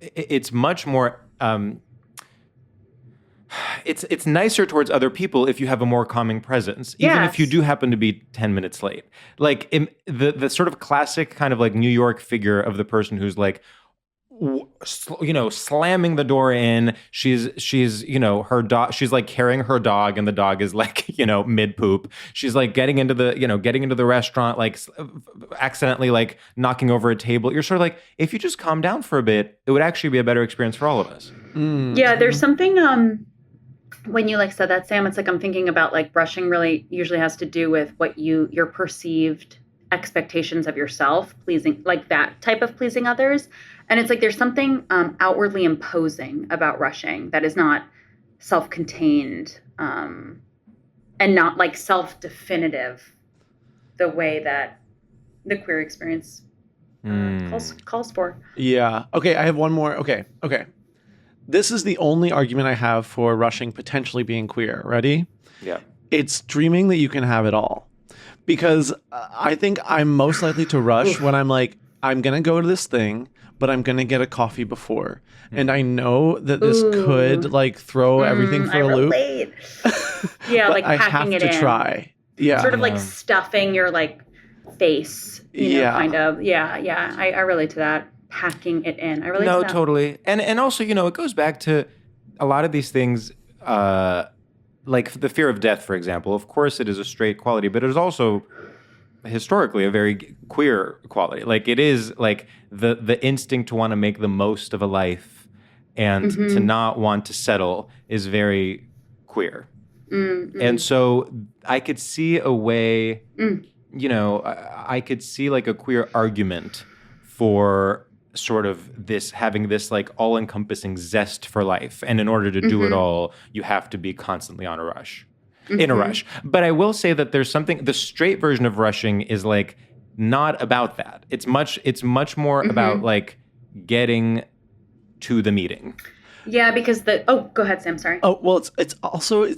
it's much more, it's nicer towards other people if you have a more calming presence, even if you do happen to be 10 minutes late. Like the sort of classic kind of like New York figure of the person who's like, slamming the door in. She's her dog. She's like carrying her dog, and the dog is like mid poop. She's like getting into the restaurant, like accidentally like knocking over a table. You're sort of like, if you just calm down for a bit, it would actually be a better experience for all of us. Yeah, there's something when you like said that, Sam. It's like I'm thinking about like brushing really usually has to do with what your perceived expectations of yourself, pleasing, like that type of pleasing others. And it's like there's something outwardly imposing about rushing that is not self-contained and not like self-definitive the way that the queer experience calls for. Yeah. Okay, I have one more. Okay. This is the only argument I have for rushing potentially being queer. Ready? Yeah. It's dreaming that you can have it all. Because I think I'm most likely to rush when I'm like, I'm going to go to this thing, but I'm going to get a coffee before. And I know that this could like throw everything for a loop. Yeah, but like I packing have it to in. try. Yeah. Sort of like stuffing your like face, you know, kind of. Yeah. I relate to that. Packing it in. I relate to that. No, totally. And also, you know, it goes back to a lot of these things, like the fear of death, for example. Of course, it is a straight quality, but it is also historically a very queer quality. Like it is like the instinct to want to make the most of a life and to not want to settle is very queer. And so I could see a way, you know, I could see like a queer argument for sort of this, having this like all-encompassing zest for life. And in order to do it all, you have to be constantly on a rush. In a rush. But I will say that there's something, the straight version of rushing is like not about that. It's much more about like getting to the meeting. Yeah, because go ahead, Sam, sorry. Oh, well, it's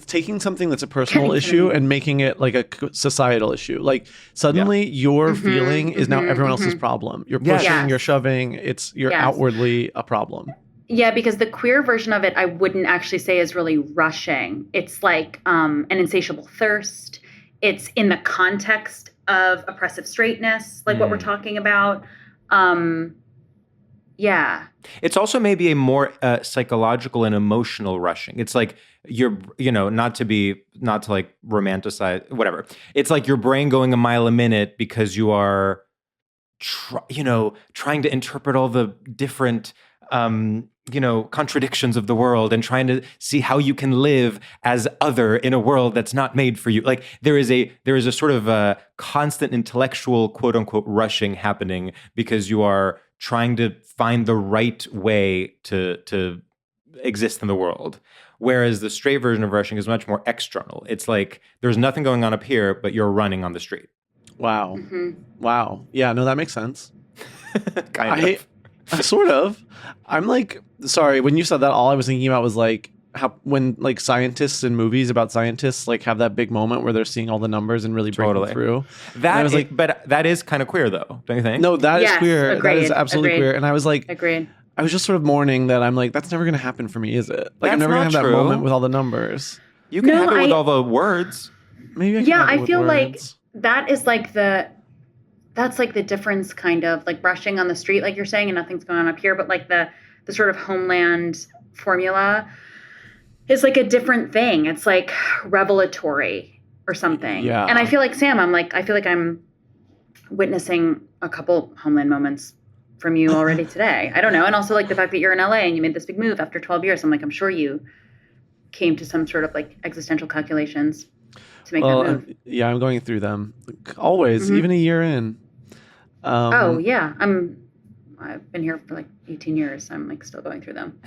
taking something that's a personal issue and making it like a societal issue. Like suddenly your feeling is now everyone else's problem. You're pushing, you're shoving, you're outwardly a problem. Yeah, because the queer version of it, I wouldn't actually say is really rushing. It's like an insatiable thirst. It's in the context of oppressive straightness, like what we're talking about. Yeah. It's also maybe a more psychological and emotional rushing. It's like you're, you know, not to like romanticize, whatever. It's like your brain going a mile a minute because you are, trying to interpret all the different contradictions of the world and trying to see how you can live as other in a world that's not made for you. Like there is a sort of a constant intellectual quote unquote rushing happening because you are trying to find the right way to exist in the world. Whereas the straight version of rushing is much more external. It's like there's nothing going on up here, but you're running on the street. Wow. Wow. Yeah, no, that makes sense. Kind of. Sort of. I'm like, sorry, when you said that, all I was thinking about was like how when like scientists in movies about scientists like have that big moment where they're seeing all the numbers and really breaking through. That was like, but that is kind of queer though, don't you think? No, that is queer. That is absolutely queer. And I was like, agreed. I was just sort of mourning that I'm like, that's never going to happen for me, is it? Like, I'm never going to have that moment with all the numbers. You can have it with all the words. Maybe I can have it with I feel words. like that is like that's like the difference, kind of like rushing on the street, like you're saying, and nothing's going on up here, but like the sort of homeland formula is like a different thing. It's like revelatory or something. Yeah. And I feel like, Sam, I feel like I'm witnessing a couple homeland moments from you already today. I don't know. And also like the fact that you're in LA and you made this big move after 12 years. I'm like, I'm sure you came to some sort of like existential calculations to make that move. Yeah, I'm going through them always, even a year in. Oh yeah. I've been here for like 18 years. I'm like still going through them,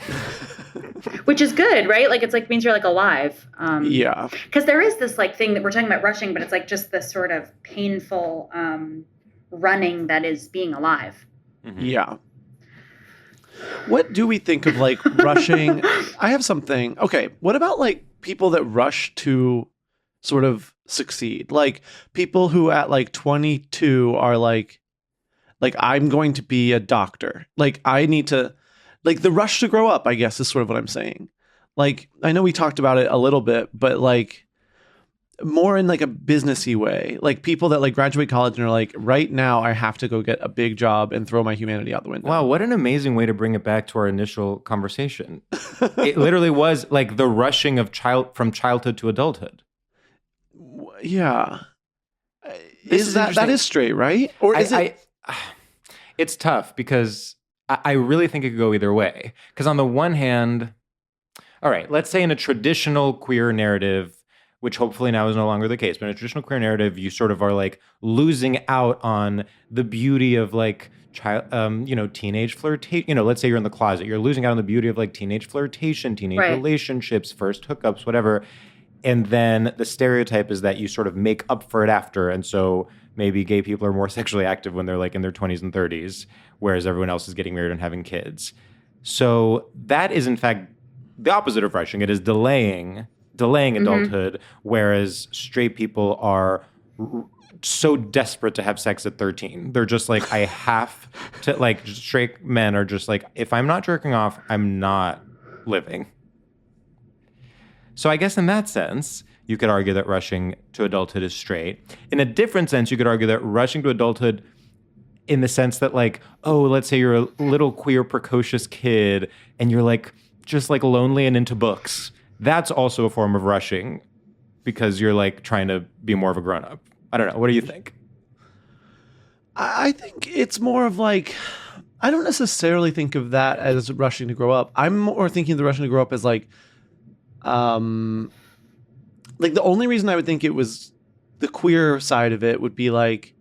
which is good, right? Like it's like means you're like alive. Yeah. Because there is this like thing that we're talking about rushing, but it's like just this sort of painful running that is being alive. Mm-hmm. Yeah. What do we think of like rushing? I have something. Okay. What about like people that rush to sort of succeed? Like people who at like 22 are like I'm going to be a doctor. Like I need to, like the rush to grow up, I guess is sort of what I'm saying. Like, I know we talked about it a little bit, but like more in like a businessy way. Like people that like graduate college and are like, right now I have to go get a big job and throw my humanity out the window. Wow, what an amazing way to bring it back to our initial conversation. It literally was like the rushing of from childhood to adulthood. Yeah. That is straight, right? Or is it? It's tough because I really think it could go either way. Because on the one hand, all right, let's say in a traditional queer narrative, which hopefully now is no longer the case, but in a traditional queer narrative, you sort of are like losing out on the beauty of like teenage flirtation. Let's say you're in the closet, you're losing out on the beauty of like teenage flirtation, teenage relationships, first hookups, whatever. And then the stereotype is that you sort of make up for it after. And so maybe gay people are more sexually active when they're like in their 20s and 30s, whereas everyone else is getting married and having kids. So that is in fact the opposite of rushing. It is delaying adulthood, whereas straight people are so desperate to have sex at 13. They're just like, I have to, like, straight men are just like, if I'm not jerking off, I'm not living. So I guess in that sense, you could argue that rushing to adulthood is straight. In a different sense, you could argue that rushing to adulthood in the sense that like, oh, let's say you're a little queer, precocious kid and you're like, just like lonely and into books. That's also a form of rushing because you're like trying to be more of a grown-up. I don't know. What do you think? I think it's more of like, I don't necessarily think of that as rushing to grow up. I'm more thinking of the rushing to grow up as like the only reason I would think it was the queer side of it would be like,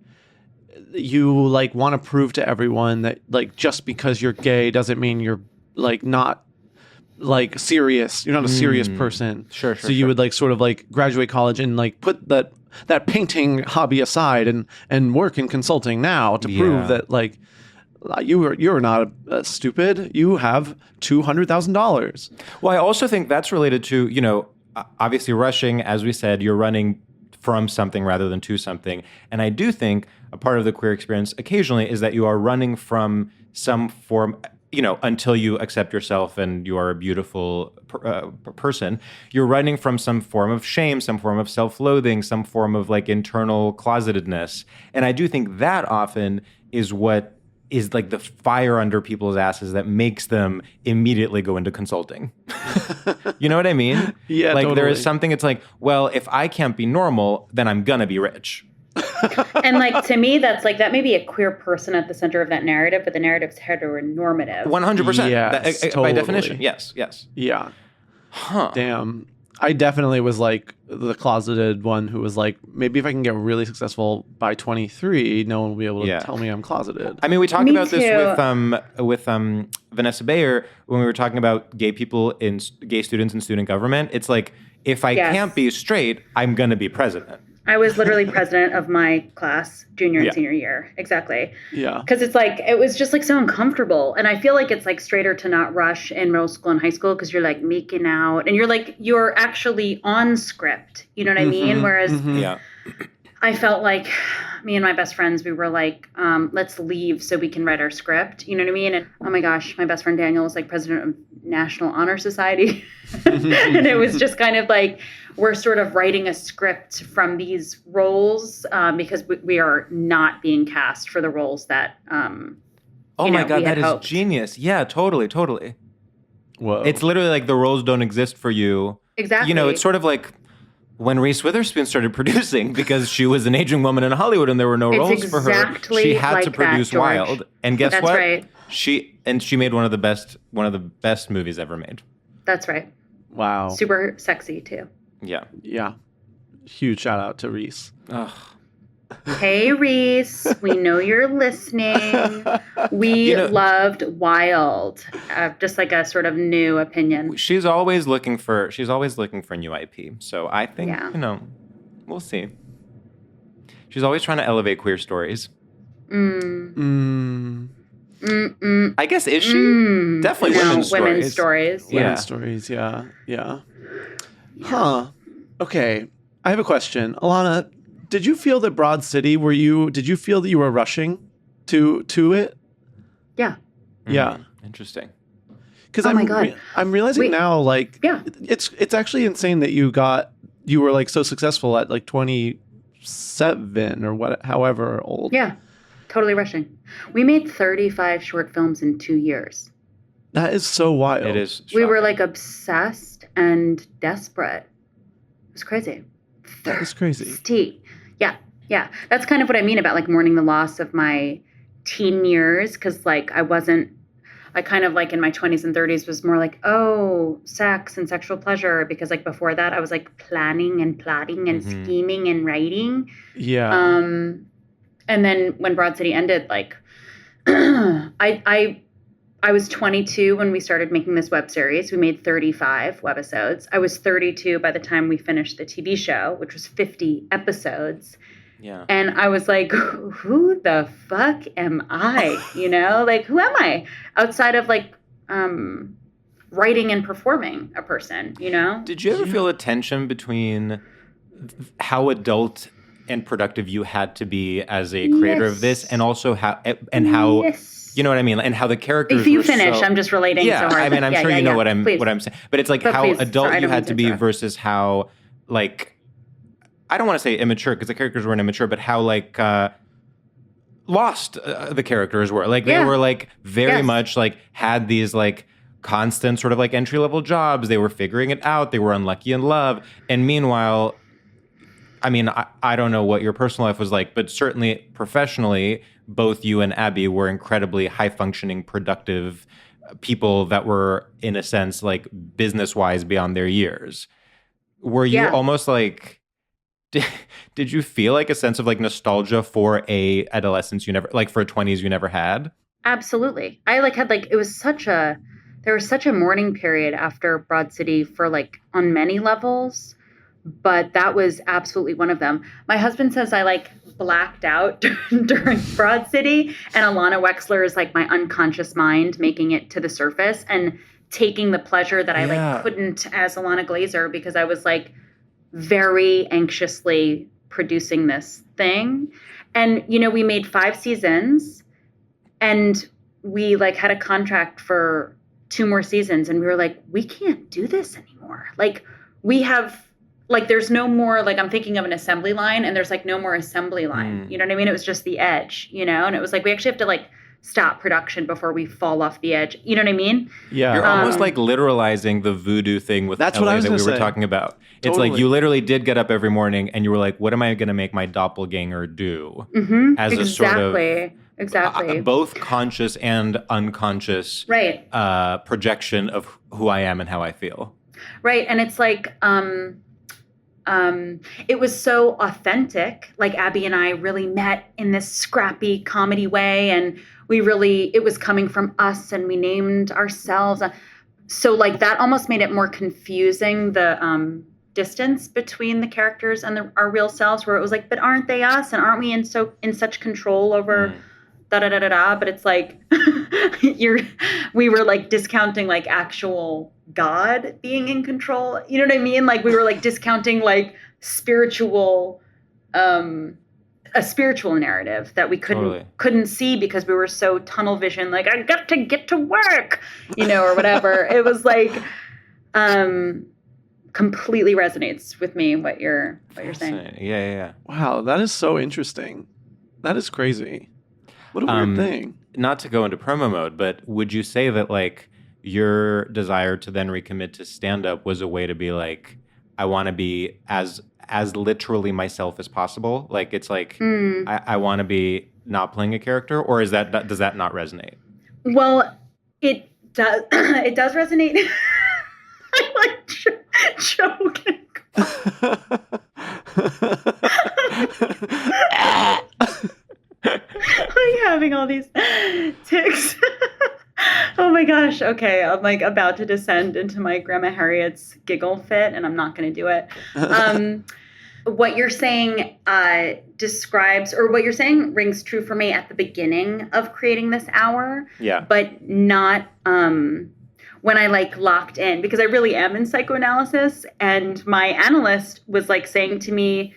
you like want to prove to everyone that like just because you're gay doesn't mean you're like not like serious. You're not a serious person. Sure. So you would like sort of like graduate college and like put that painting hobby aside and work in consulting now to prove that like you're not stupid. You have $200,000. Well, I also think that's related to, obviously rushing, as we said, you're running from something rather than to something. And I do think a part of the queer experience occasionally is that you are running from some form, until you accept yourself and you are a beautiful person, you're running from some form of shame, some form of self-loathing, some form of like internal closetedness. And I do think that often is what is like the fire under people's asses that makes them immediately go into consulting. You know what I mean? Yeah, like totally. There is something, it's like, well, if I can't be normal, then I'm gonna be rich. And like to me, that's like that may be a queer person at the center of that narrative, but the narrative's heteronormative. 100%. Yes, By totally. definition, yes. Yeah. Huh. Damn. I definitely was like the closeted one who was like, maybe if I can get really successful by 23, no one will be able to tell me I'm closeted. I mean, we talked Me about too. this with Vanessa Bayer when we were talking about gay students in student government. It's like, if I can't be straight, I'm going to be president. I was literally president of my class, junior and senior year. Exactly. Yeah. Because it's like, it was just like so uncomfortable. And I feel like it's like straighter to not rush in middle school and high school because you're like making out and you're actually on script. You know what I mean? Whereas I felt like me and my best friends, we were like, let's leave so we can write our script. You know what I mean? And oh my gosh, my best friend Daniel was like president of National Honor Society. And it was just kind of like, we're sort of writing a script from these roles because we are not being cast for the roles that oh my God, that is genius. Yeah, totally. Whoa. It's literally like the roles don't exist for you. Exactly. It's sort of like when Reese Witherspoon started producing because she was an aging woman in Hollywood and there were no roles for her. She had to produce that, Wild. And guess That's what? Right. She made one of the best movies ever made. That's right. Wow. Super sexy too. Yeah. Yeah. Huge shout out to Reese. Ugh. Hey, Reese. We know you're listening. We loved Wild. Just like a sort of new opinion. She's always looking for new IP. So I think, we'll see. She's always trying to elevate queer stories. I guess, is she? Definitely women's stories. Women's stories, yeah. Huh. Okay. I have a question. Ilana, did you feel that Broad City, did you feel that you were rushing to it? Yeah. Yeah. Interesting. Because my God. I'm realizing now, like, it's actually insane that you were like so successful at like 27 or however old. Yeah. Totally rushing. We made 35 short films in 2 years. That is so wild. It is. We were like obsessed and desperate. It was crazy. That is crazy. Yeah. That's kind of what I mean about like mourning the loss of my teen years. Cause like I wasn't I kind of like in my 20s and 30s was more like, oh, sex and sexual pleasure. Because like before that, I was like planning and plotting and scheming and writing. Yeah. And then when Broad City ended, like I was 22 when we started making this web series. We made 35 webisodes. I was 32 by the time we finished the TV show, which was 50 episodes. Yeah. And I was like, who the fuck am I? You know, like, who am I outside of like writing and performing a person, you know? Did you ever feel a tension between how adult and productive you had to be as a creator of this, and also how you know what I mean, and how the characters? If you finish, I'm just relating. Yeah, so hard. I mean, I'm sure you know what I'm saying, but it's like how adult you had to be interrupt. versus how like, I don't want to say immature because the characters weren't immature, but how like lost the characters were. Like they were like very much like had these like constant sort of like entry level jobs. They were figuring it out. They were unlucky in love, and meanwhile, I mean, I don't know what your personal life was like, but certainly professionally, both you and Abby were incredibly high-functioning, productive people that were, in a sense, like business-wise beyond their years. Were you almost like, did you feel like a sense of like nostalgia for a adolescence you never, like for a 20s you never had? Absolutely. I like had like, there was such a mourning period after Broad City for like on many levels. But that was absolutely one of them. My husband says I like blacked out during Broad City, and Ilana Wexler is like my unconscious mind making it to the surface and taking the pleasure that I like couldn't as Ilana Glazer, because I was like very anxiously producing this thing. And, you know, we made 5 seasons and we like had a contract for 2 more seasons, and we were like, we can't do this anymore. Like we have, like, there's no more, like, I'm thinking of an assembly line and there's like no more assembly line. You know what I mean? It was just the edge, you know? And it was like, we actually have to like stop production before we fall off the edge. You know what I mean? Yeah. You're almost like literalizing the voodoo thing with that's LA what I was that we were say. talking about. Totally. It's like you literally did get up every morning and you were like, what am I going to make my doppelganger do? As a sort of Exactly. Both conscious and unconscious projection of who I am and how I feel. Right. And it's like, it was so authentic. Like Abby and I really met in this scrappy comedy way, and it was coming from us, and we named ourselves. So like that almost made it more confusing, the distance between the characters and our real selves, where it was like, but aren't they us? And aren't we in such control over da-da-da-da-da? But it's like we were like discounting like actual God being in control. You know what I mean? Like we were like discounting like spiritual, a spiritual narrative that we couldn't see because we were so tunnel vision. Like, I got to get to work, you know, or whatever. It was like, completely resonates with me what you're saying. Yeah. Wow, that is so interesting. That is crazy. What a weird thing. Not to go into promo mode, but would you say that like your desire to then recommit to stand-up was a way to be like, I want to be as literally myself as possible? Like it's like I want to be not playing a character, or does that not resonate? Well, it does. It does resonate. I like joking. Like having all these tics. Oh my gosh. Okay. I'm like about to descend into my Grandma Harriet's giggle fit, and I'm not going to do it. What you're saying describes, or what you're saying rings true for me at the beginning of creating this hour. Yeah. But not when I like locked in, because I really am in psychoanalysis, and my analyst was like saying to me,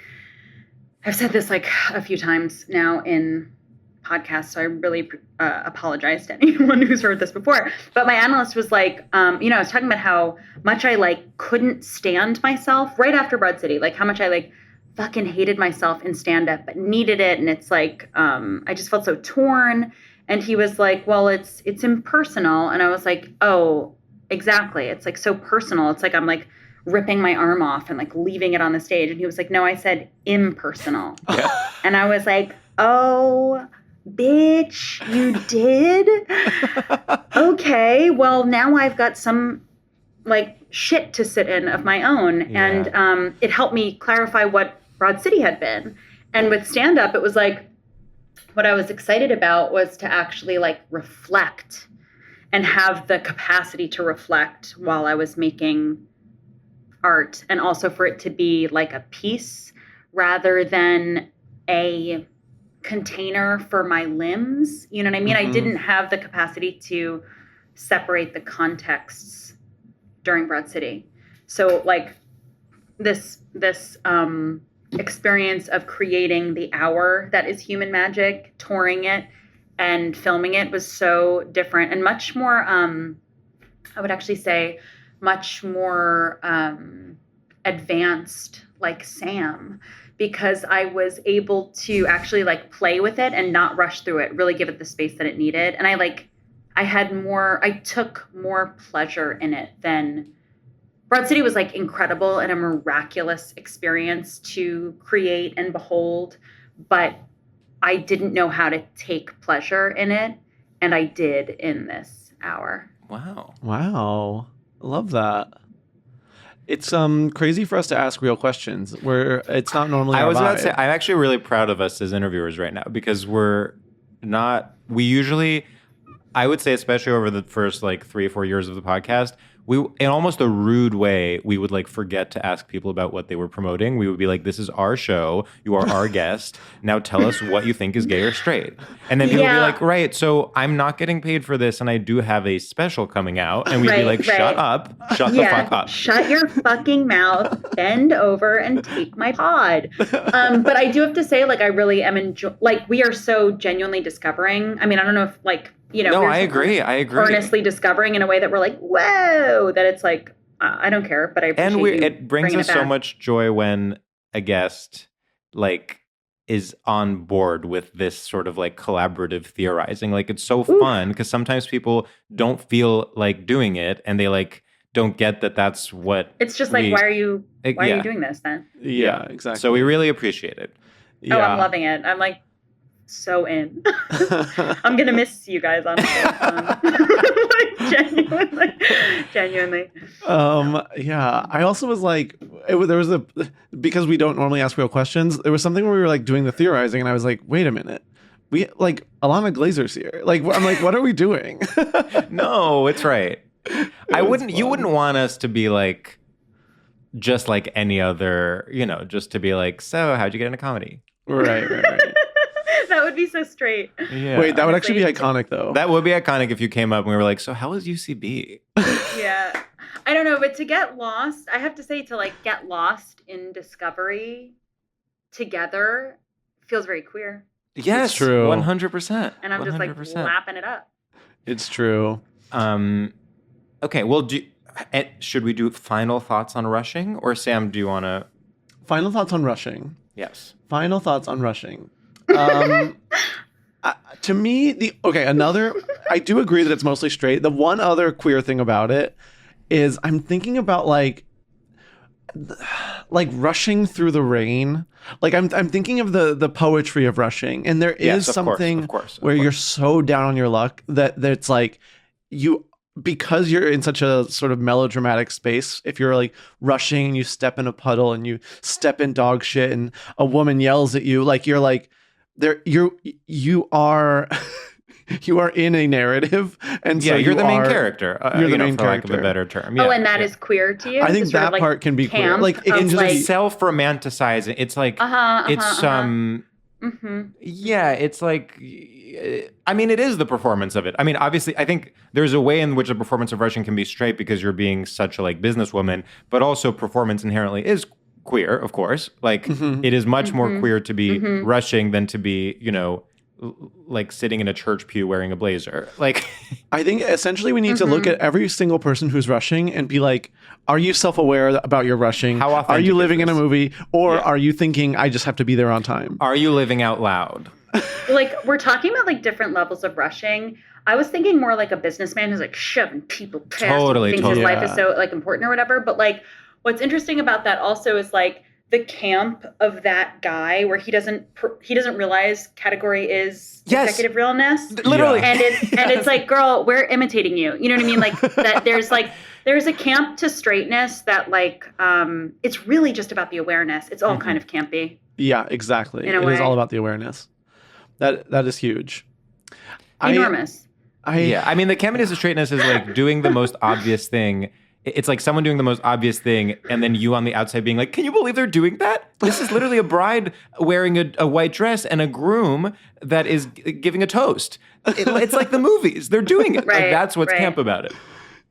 I've said this like a few times now in podcasts, so I really apologize to anyone who's heard this before. But my analyst was like, I was talking about how much I like couldn't stand myself right after Broad City, like how much I like fucking hated myself in stand-up, but needed it. And it's like, I just felt so torn. And he was like, well, it's impersonal. And I was like, oh, exactly. It's like so personal. It's like I'm like ripping my arm off and like leaving it on the stage. And he was like, no, I said impersonal. Yeah. And I was like, oh bitch, you did? Okay, well, now I've got some like shit to sit in of my own. And it helped me clarify what Broad City had been. And with stand-up, it was like, what I was excited about was to actually like reflect and have the capacity to reflect while I was making art, and also for it to be like a piece rather than a container for my limbs. You know what I mean? I didn't have the capacity to separate the contexts during Broad City. So like this experience of creating the hour that is Human Magic, touring it and filming it was so different and much more, I would actually say much more advanced, like Sam, because I was able to actually like play with it and not rush through it, really give it the space that it needed. And I took more pleasure in it than Broad City was like incredible and a miraculous experience to create and behold, but I didn't know how to take pleasure in it, and I did in this hour. Wow. Love that. It's crazy for us to ask real questions where it's not normally. I was about to say, vibe. I'm actually really proud of us as interviewers right now because we usually, I would say, especially over the first like 3 or 4 years of the podcast, we, in almost a rude way, we would like forget to ask people about what they were promoting. We would be like, this is our show. You are our guest. Now tell us what you think is gay or straight. And then people would be like, right, so I'm not getting paid for this and I do have a special coming out. And we'd be like, shut up. Shut the fuck up. Shut your fucking mouth. Bend over and take my pod. But I do have to say, like, I really am we are so genuinely discovering. I mean, I don't know if like, you know, no, I agree. Earnestly discovering in a way that we're like, whoa, that it's like, I don't care, but I appreciate it brings us so much joy when a guest like is on board with this sort of like collaborative theorizing. Like it's so fun because sometimes people don't feel like doing it and they like don't get that that's what it's just like, why are you doing this then? Yeah, exactly. So we really appreciate it. Yeah. Oh, I'm loving it. I'm like, so in. I'm gonna miss you guys honestly. Like, genuinely. Yeah. I also was like, because we don't normally ask real questions. There was something where we were like doing the theorizing, and I was like, wait a minute, we like Ilana Glazer's here. Like, I'm like, what are we doing? No, it's right. You wouldn't want us to be like, just like any other, you know, just to be like, so how'd you get into comedy? Right. That would be so straight. Yeah. Wait, that would actually be iconic, though. That would be iconic if you came up and we were like, so how was UCB? Yeah. I don't know, but to get lost, I have to say to like get lost in discovery together feels very queer. Yes, it's true. 100%. And I'm 100%. Just like lapping it up. It's true. Okay, well, should we do final thoughts on Rushing? Or Sam, do you want to... Final thoughts on Rushing. Yes. Final thoughts on Rushing. To me, I do agree that it's mostly straight. The one other queer thing about it is I'm thinking about like rushing through the rain. Like I'm thinking of the poetry of rushing, and there is something of course. You're so down on your luck that it's like because you're in such a sort of melodramatic space, if you're like rushing and you step in a puddle and you step in dog shit and a woman yells at you, like you're like you are in a narrative, and so you're the main character. You're the main for character. lack of a better term. Yeah, and that is queer to you. I think that part can be queer. Like it can just be self-romanticizing. It's like yeah, it's like. I mean, it is the performance of it. I mean, obviously, I think there's a way in which a performance of Rushing can be straight because you're being such a like businesswoman, but also performance inherently is queer, of course. Like it is much more queer to be rushing than to be, you know, like sitting in a church pew wearing a blazer. Like I think essentially we need to look at every single person who's rushing and be like, are you self-aware about your rushing? How often are you living in a movie, or are you thinking I just have to be there on time? Are you living out loud? Like we're talking about like different levels of rushing. I was thinking more like a businessman who's like shoving people past. Totally. His life is so like important or whatever. But like what's interesting about that also is like the camp of that guy where he doesn't realize category is executive realness. Literally. And it's like, girl, we're imitating you. You know what I mean? Like that there's a camp to straightness that like it's really just about the awareness. It's all kind of campy. Yeah, exactly. It is all about the awareness. That is huge. Enormous. I mean, the campiness of straightness is like doing the most obvious thing. It's like someone doing the most obvious thing, and then you on the outside being like, can you believe they're doing that? This is literally a bride wearing a white dress and a groom that is giving a toast. It's like the movies. They're doing it. Right, like that's what's right. camp about it.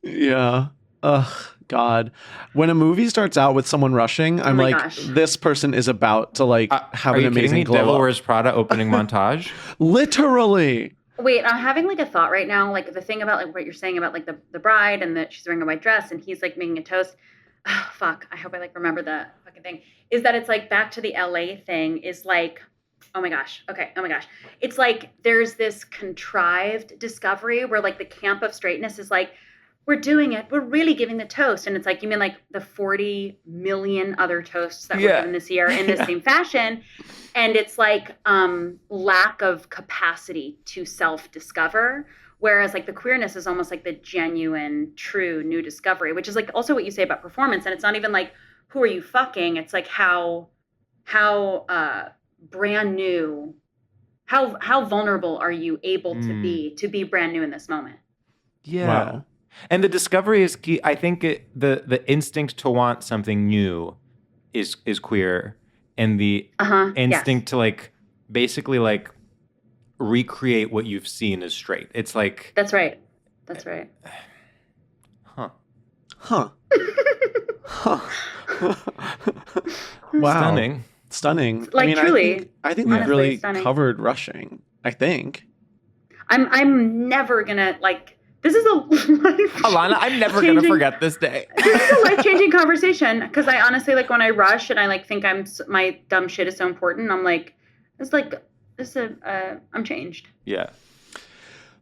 Yeah. Ugh, God. When a movie starts out with someone rushing, I'm like, gosh. this person is about to like have Are an you amazing kidding me? glow Devil up. Wears Prada opening montage? Literally. Wait, I'm having like a thought right now, like the thing about like what you're saying about like the bride and that she's wearing a white dress and he's like making a toast. Oh, fuck. I hope I like remember the fucking thing. Is that it's like back to the LA thing is like, oh my gosh. Okay. Oh my gosh. It's like there's this contrived discovery where like the camp of straightness is like, we're doing it. We're really giving the toast. And it's like, you mean like the 40 million other toasts that were given this year in the same fashion. And it's like lack of capacity to self-discover. Whereas like the queerness is almost like the genuine, true new discovery, which is like also what you say about performance. And it's not even like, who are you fucking? It's like how brand new, how vulnerable are you able to be brand new in this moment? Yeah. Wow. And the discovery is key. I think the instinct to want something new is queer, and the instinct to like basically like recreate what you've seen is straight. It's like That's right. That's right. Huh. Huh. Wow. Stunning. Like, I mean, truly. I think we've Honestly, really stunning. covered rushing. I think. I'm never gonna like. This is a Ilana, I'm never gonna forget this day. This is a life-changing conversation because I honestly like when I rush and I like think my dumb shit is so important. I'm like, I'm changed. Yeah.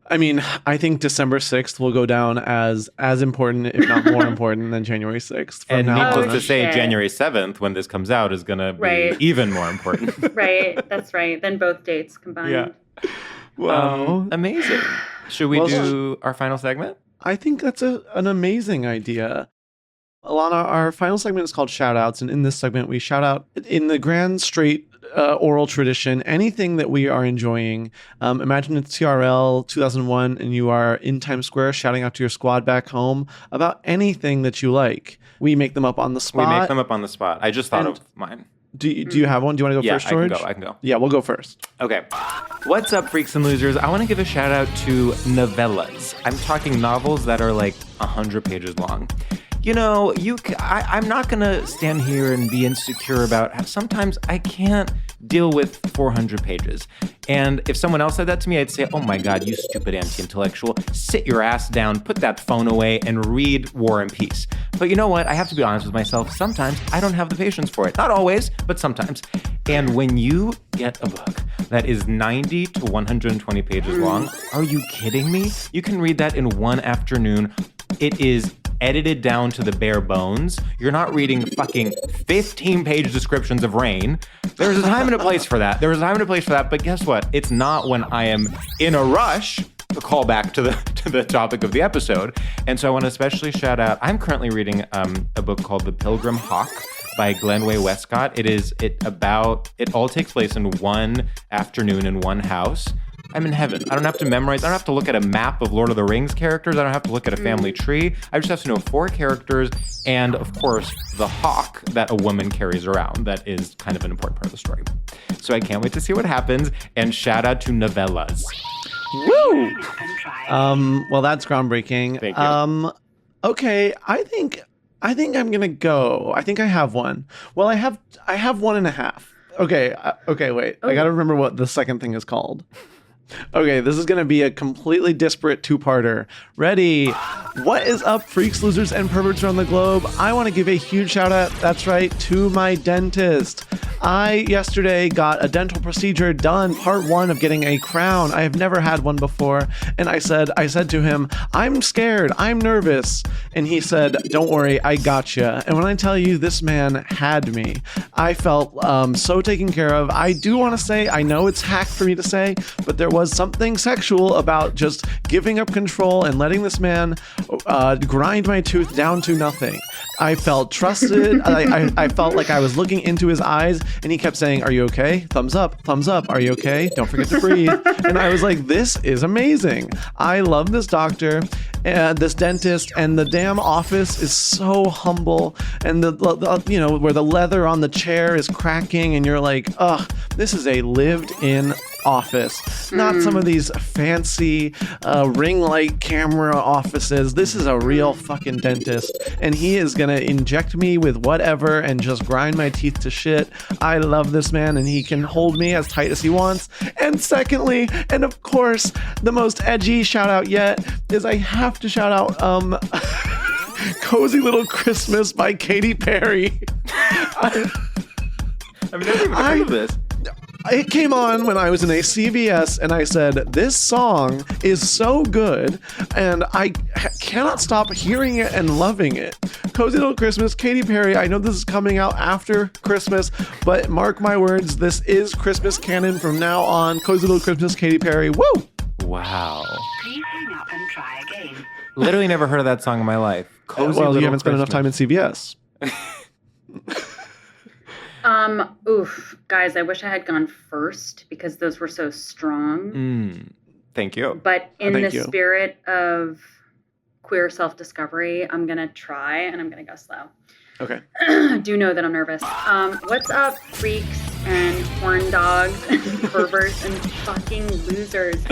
I mean, I think December 6th will go down as important, if not more important, than January 6th. And needless to say, shit. January 7th, when this comes out, is going to be even more important. Right. That's right. Then both dates combined. Yeah. Wow. Amazing. Should we do our final segment? I think that's an amazing idea. Ilana, our final segment is called Shoutouts. And in this segment, we shout out in the grand straight oral tradition, anything that we are enjoying. Imagine it's TRL 2001 and you are in Times Square shouting out to your squad back home about anything that you like. We make them up on the spot. We make them up on the spot. I just thought of mine. Do you have one? Do you want to go first, George? I can go. Yeah, we'll go first. Okay. What's up, freaks and losers? I want to give a shout out to novellas. I'm talking novels that are like 100 pages long. You know, I'm not going to stand here and be insecure about how sometimes I can't deal with 400 pages. And if someone else said that to me, I'd say, oh my God, you stupid anti-intellectual. Sit your ass down, put that phone away, and read War and Peace. But you know what? I have to be honest with myself. Sometimes I don't have the patience for it. Not always, but sometimes. And when you get a book that is 90 to 120 pages long, are you kidding me? You can read that in one afternoon. It is edited down to the bare bones. You're not reading fucking 15-page descriptions of rain. There's a time and a place for that. But guess what? It's not when I am in a rush. A call back to the topic of the episode. And so I want to especially shout out, I'm currently reading a book called The Pilgrim Hawk by Glenway Westcott. It all takes place in one afternoon in one house. I'm in heaven. I don't have to memorize. I don't have to look at a map of Lord of the Rings characters. I don't have to look at a family tree. I just have to know 4 characters and, of course, the hawk that a woman carries around. That is kind of an important part of the story. So I can't wait to see what happens. And shout out to novellas. Woo! Well, that's groundbreaking. Thank you. Okay, I think I'm gonna go. I think I have one. Well, I have 1.5. Okay, wait. I gotta remember what the second thing is called. Okay, this is gonna be a completely disparate 2-parter. Ready? What is up, freaks, losers, and perverts around the globe? I want to give a huge shout out, that's right, to my dentist. I yesterday got a dental procedure done, part 1 of getting a crown. I have never had one before. And I said to him, I'm scared, I'm nervous. And he said, don't worry, I gotcha. And when I tell you, this man had me. I felt so taken care of. I do want to say, I know it's hack for me to say, but there was something sexual about just giving up control and letting this man grind my tooth down to nothing. I felt trusted. I felt like I was looking into his eyes, and he kept saying, are you okay? Thumbs up, are you okay? Don't forget to breathe. And I was like, this is amazing. I love this doctor and this dentist, and the damn office is so humble, and the you know, where the leather on the chair is cracking, and you're like, ugh, this is a lived-in office, not some of these fancy ring light camera offices. This is a real fucking dentist, and he is gonna inject me with whatever and just grind my teeth to shit. I love this man, and he can hold me as tight as he wants. And secondly, and of course, the most edgy shout out yet is I have to shout out Cozy Little Christmas by Katy Perry. I've never even heard of this. It came on when I was in a CVS, and I said, this song is so good, and I cannot stop hearing it and loving it. Cozy Little Christmas, Katy Perry. I know this is coming out after Christmas, but mark my words, this is Christmas canon from now on. Cozy Little Christmas, Katy Perry. Woo! Wow. Please hang up and try again. Literally never heard of that song in my life. Cozy well, Little you haven't spent enough time in CVS. Oof, guys, I wish I had gone first because those were so strong. Thank you. But in the spirit of queer self-discovery, I'm going to try, and I'm going to go slow. Okay. Do know that I'm nervous. What's up, freaks and horn dogs and perverse and fucking losers?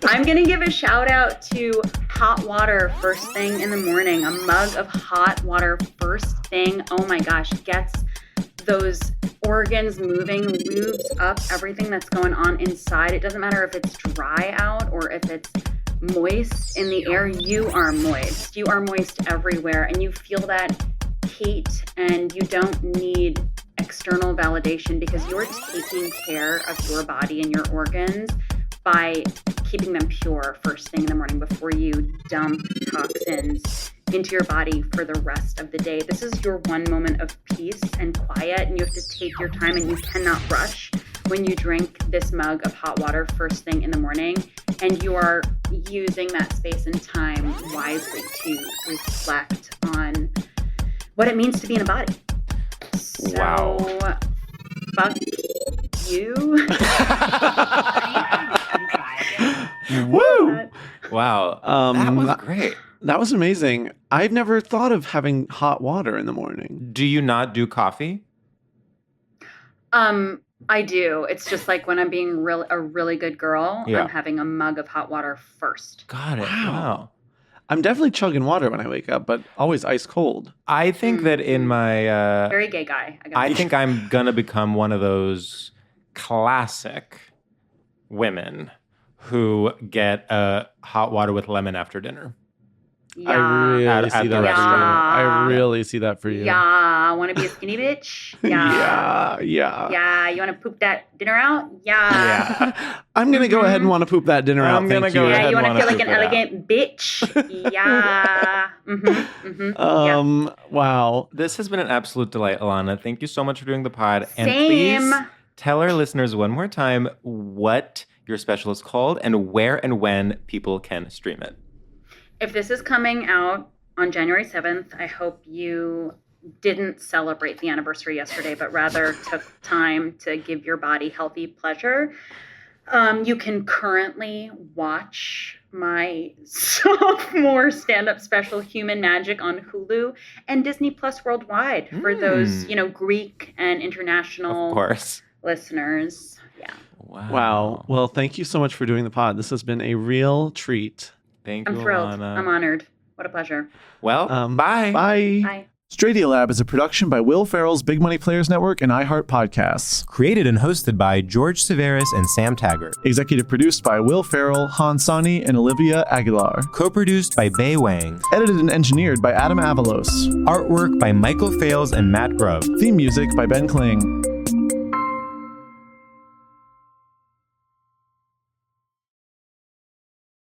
I'm going to give a shout out to hot water first thing in the morning. A mug of hot water first thing. Oh my gosh, gets those organs moving, lubes up everything that's going on inside. It doesn't matter if it's dry out or if it's moist in the air. You are moist. You are moist everywhere, and you feel that heat, and you don't need external validation because you're taking care of your body and your organs by keeping them pure first thing in the morning before you dump toxins into your body for the rest of the day. This is your one moment of peace and quiet, and you have to take your time, and you cannot rush when you drink this mug of hot water first thing in the morning, and you are using that space and time wisely to reflect on what it means to be in a body. So, wow. Fuck you. Woo! Wow. That was great. That was amazing. I've never thought of having hot water in the morning. Do you not do coffee? I do. It's just like when I'm being a really good girl, Yeah. I'm having a mug of hot water first. Got it. Wow. I'm definitely chugging water when I wake up, but always ice cold. I think that in my... Very gay guy. I think I'm going to become one of those classic women who get hot water with lemon after dinner. Yeah. I really see that. I really see that for you. Yeah. Want to be a skinny bitch? Yeah. Yeah. You want to poop that dinner out? Yeah. I'm going to go ahead and want to poop that dinner out. I'm going to go Yeah, ahead you and want to feel like an poop it elegant bitch? Yeah. Yeah. Wow. This has been an absolute delight, Ilana. Thank you so much for doing the pod. Same. And please tell our listeners one more time what your special is called and where and when people can stream it. If this is coming out on January 7th, I hope you didn't celebrate the anniversary yesterday, but rather took time to give your body healthy pleasure. You can currently watch my sophomore stand-up special, Human Magic, on Hulu and Disney Plus worldwide for those, Greek and international Of course. listeners. Yeah. Wow. Well, thank you so much for doing the pod. This has been a real treat. Thank you, I'm thrilled. Ilana. I'm honored. What a pleasure. Well, bye. Bye. Bye. StraightioLab is a production by Will Ferrell's Big Money Players Network and iHeart Podcasts. Created and hosted by George Civeris and Sam Taggart. Executive produced by Will Ferrell, Han Sani, and Olivia Aguilar. Co-produced by Bei Wang. Edited and engineered by Adam Avalos. Artwork by Michael Fales and Matt Grubb. Theme music by Ben Kling.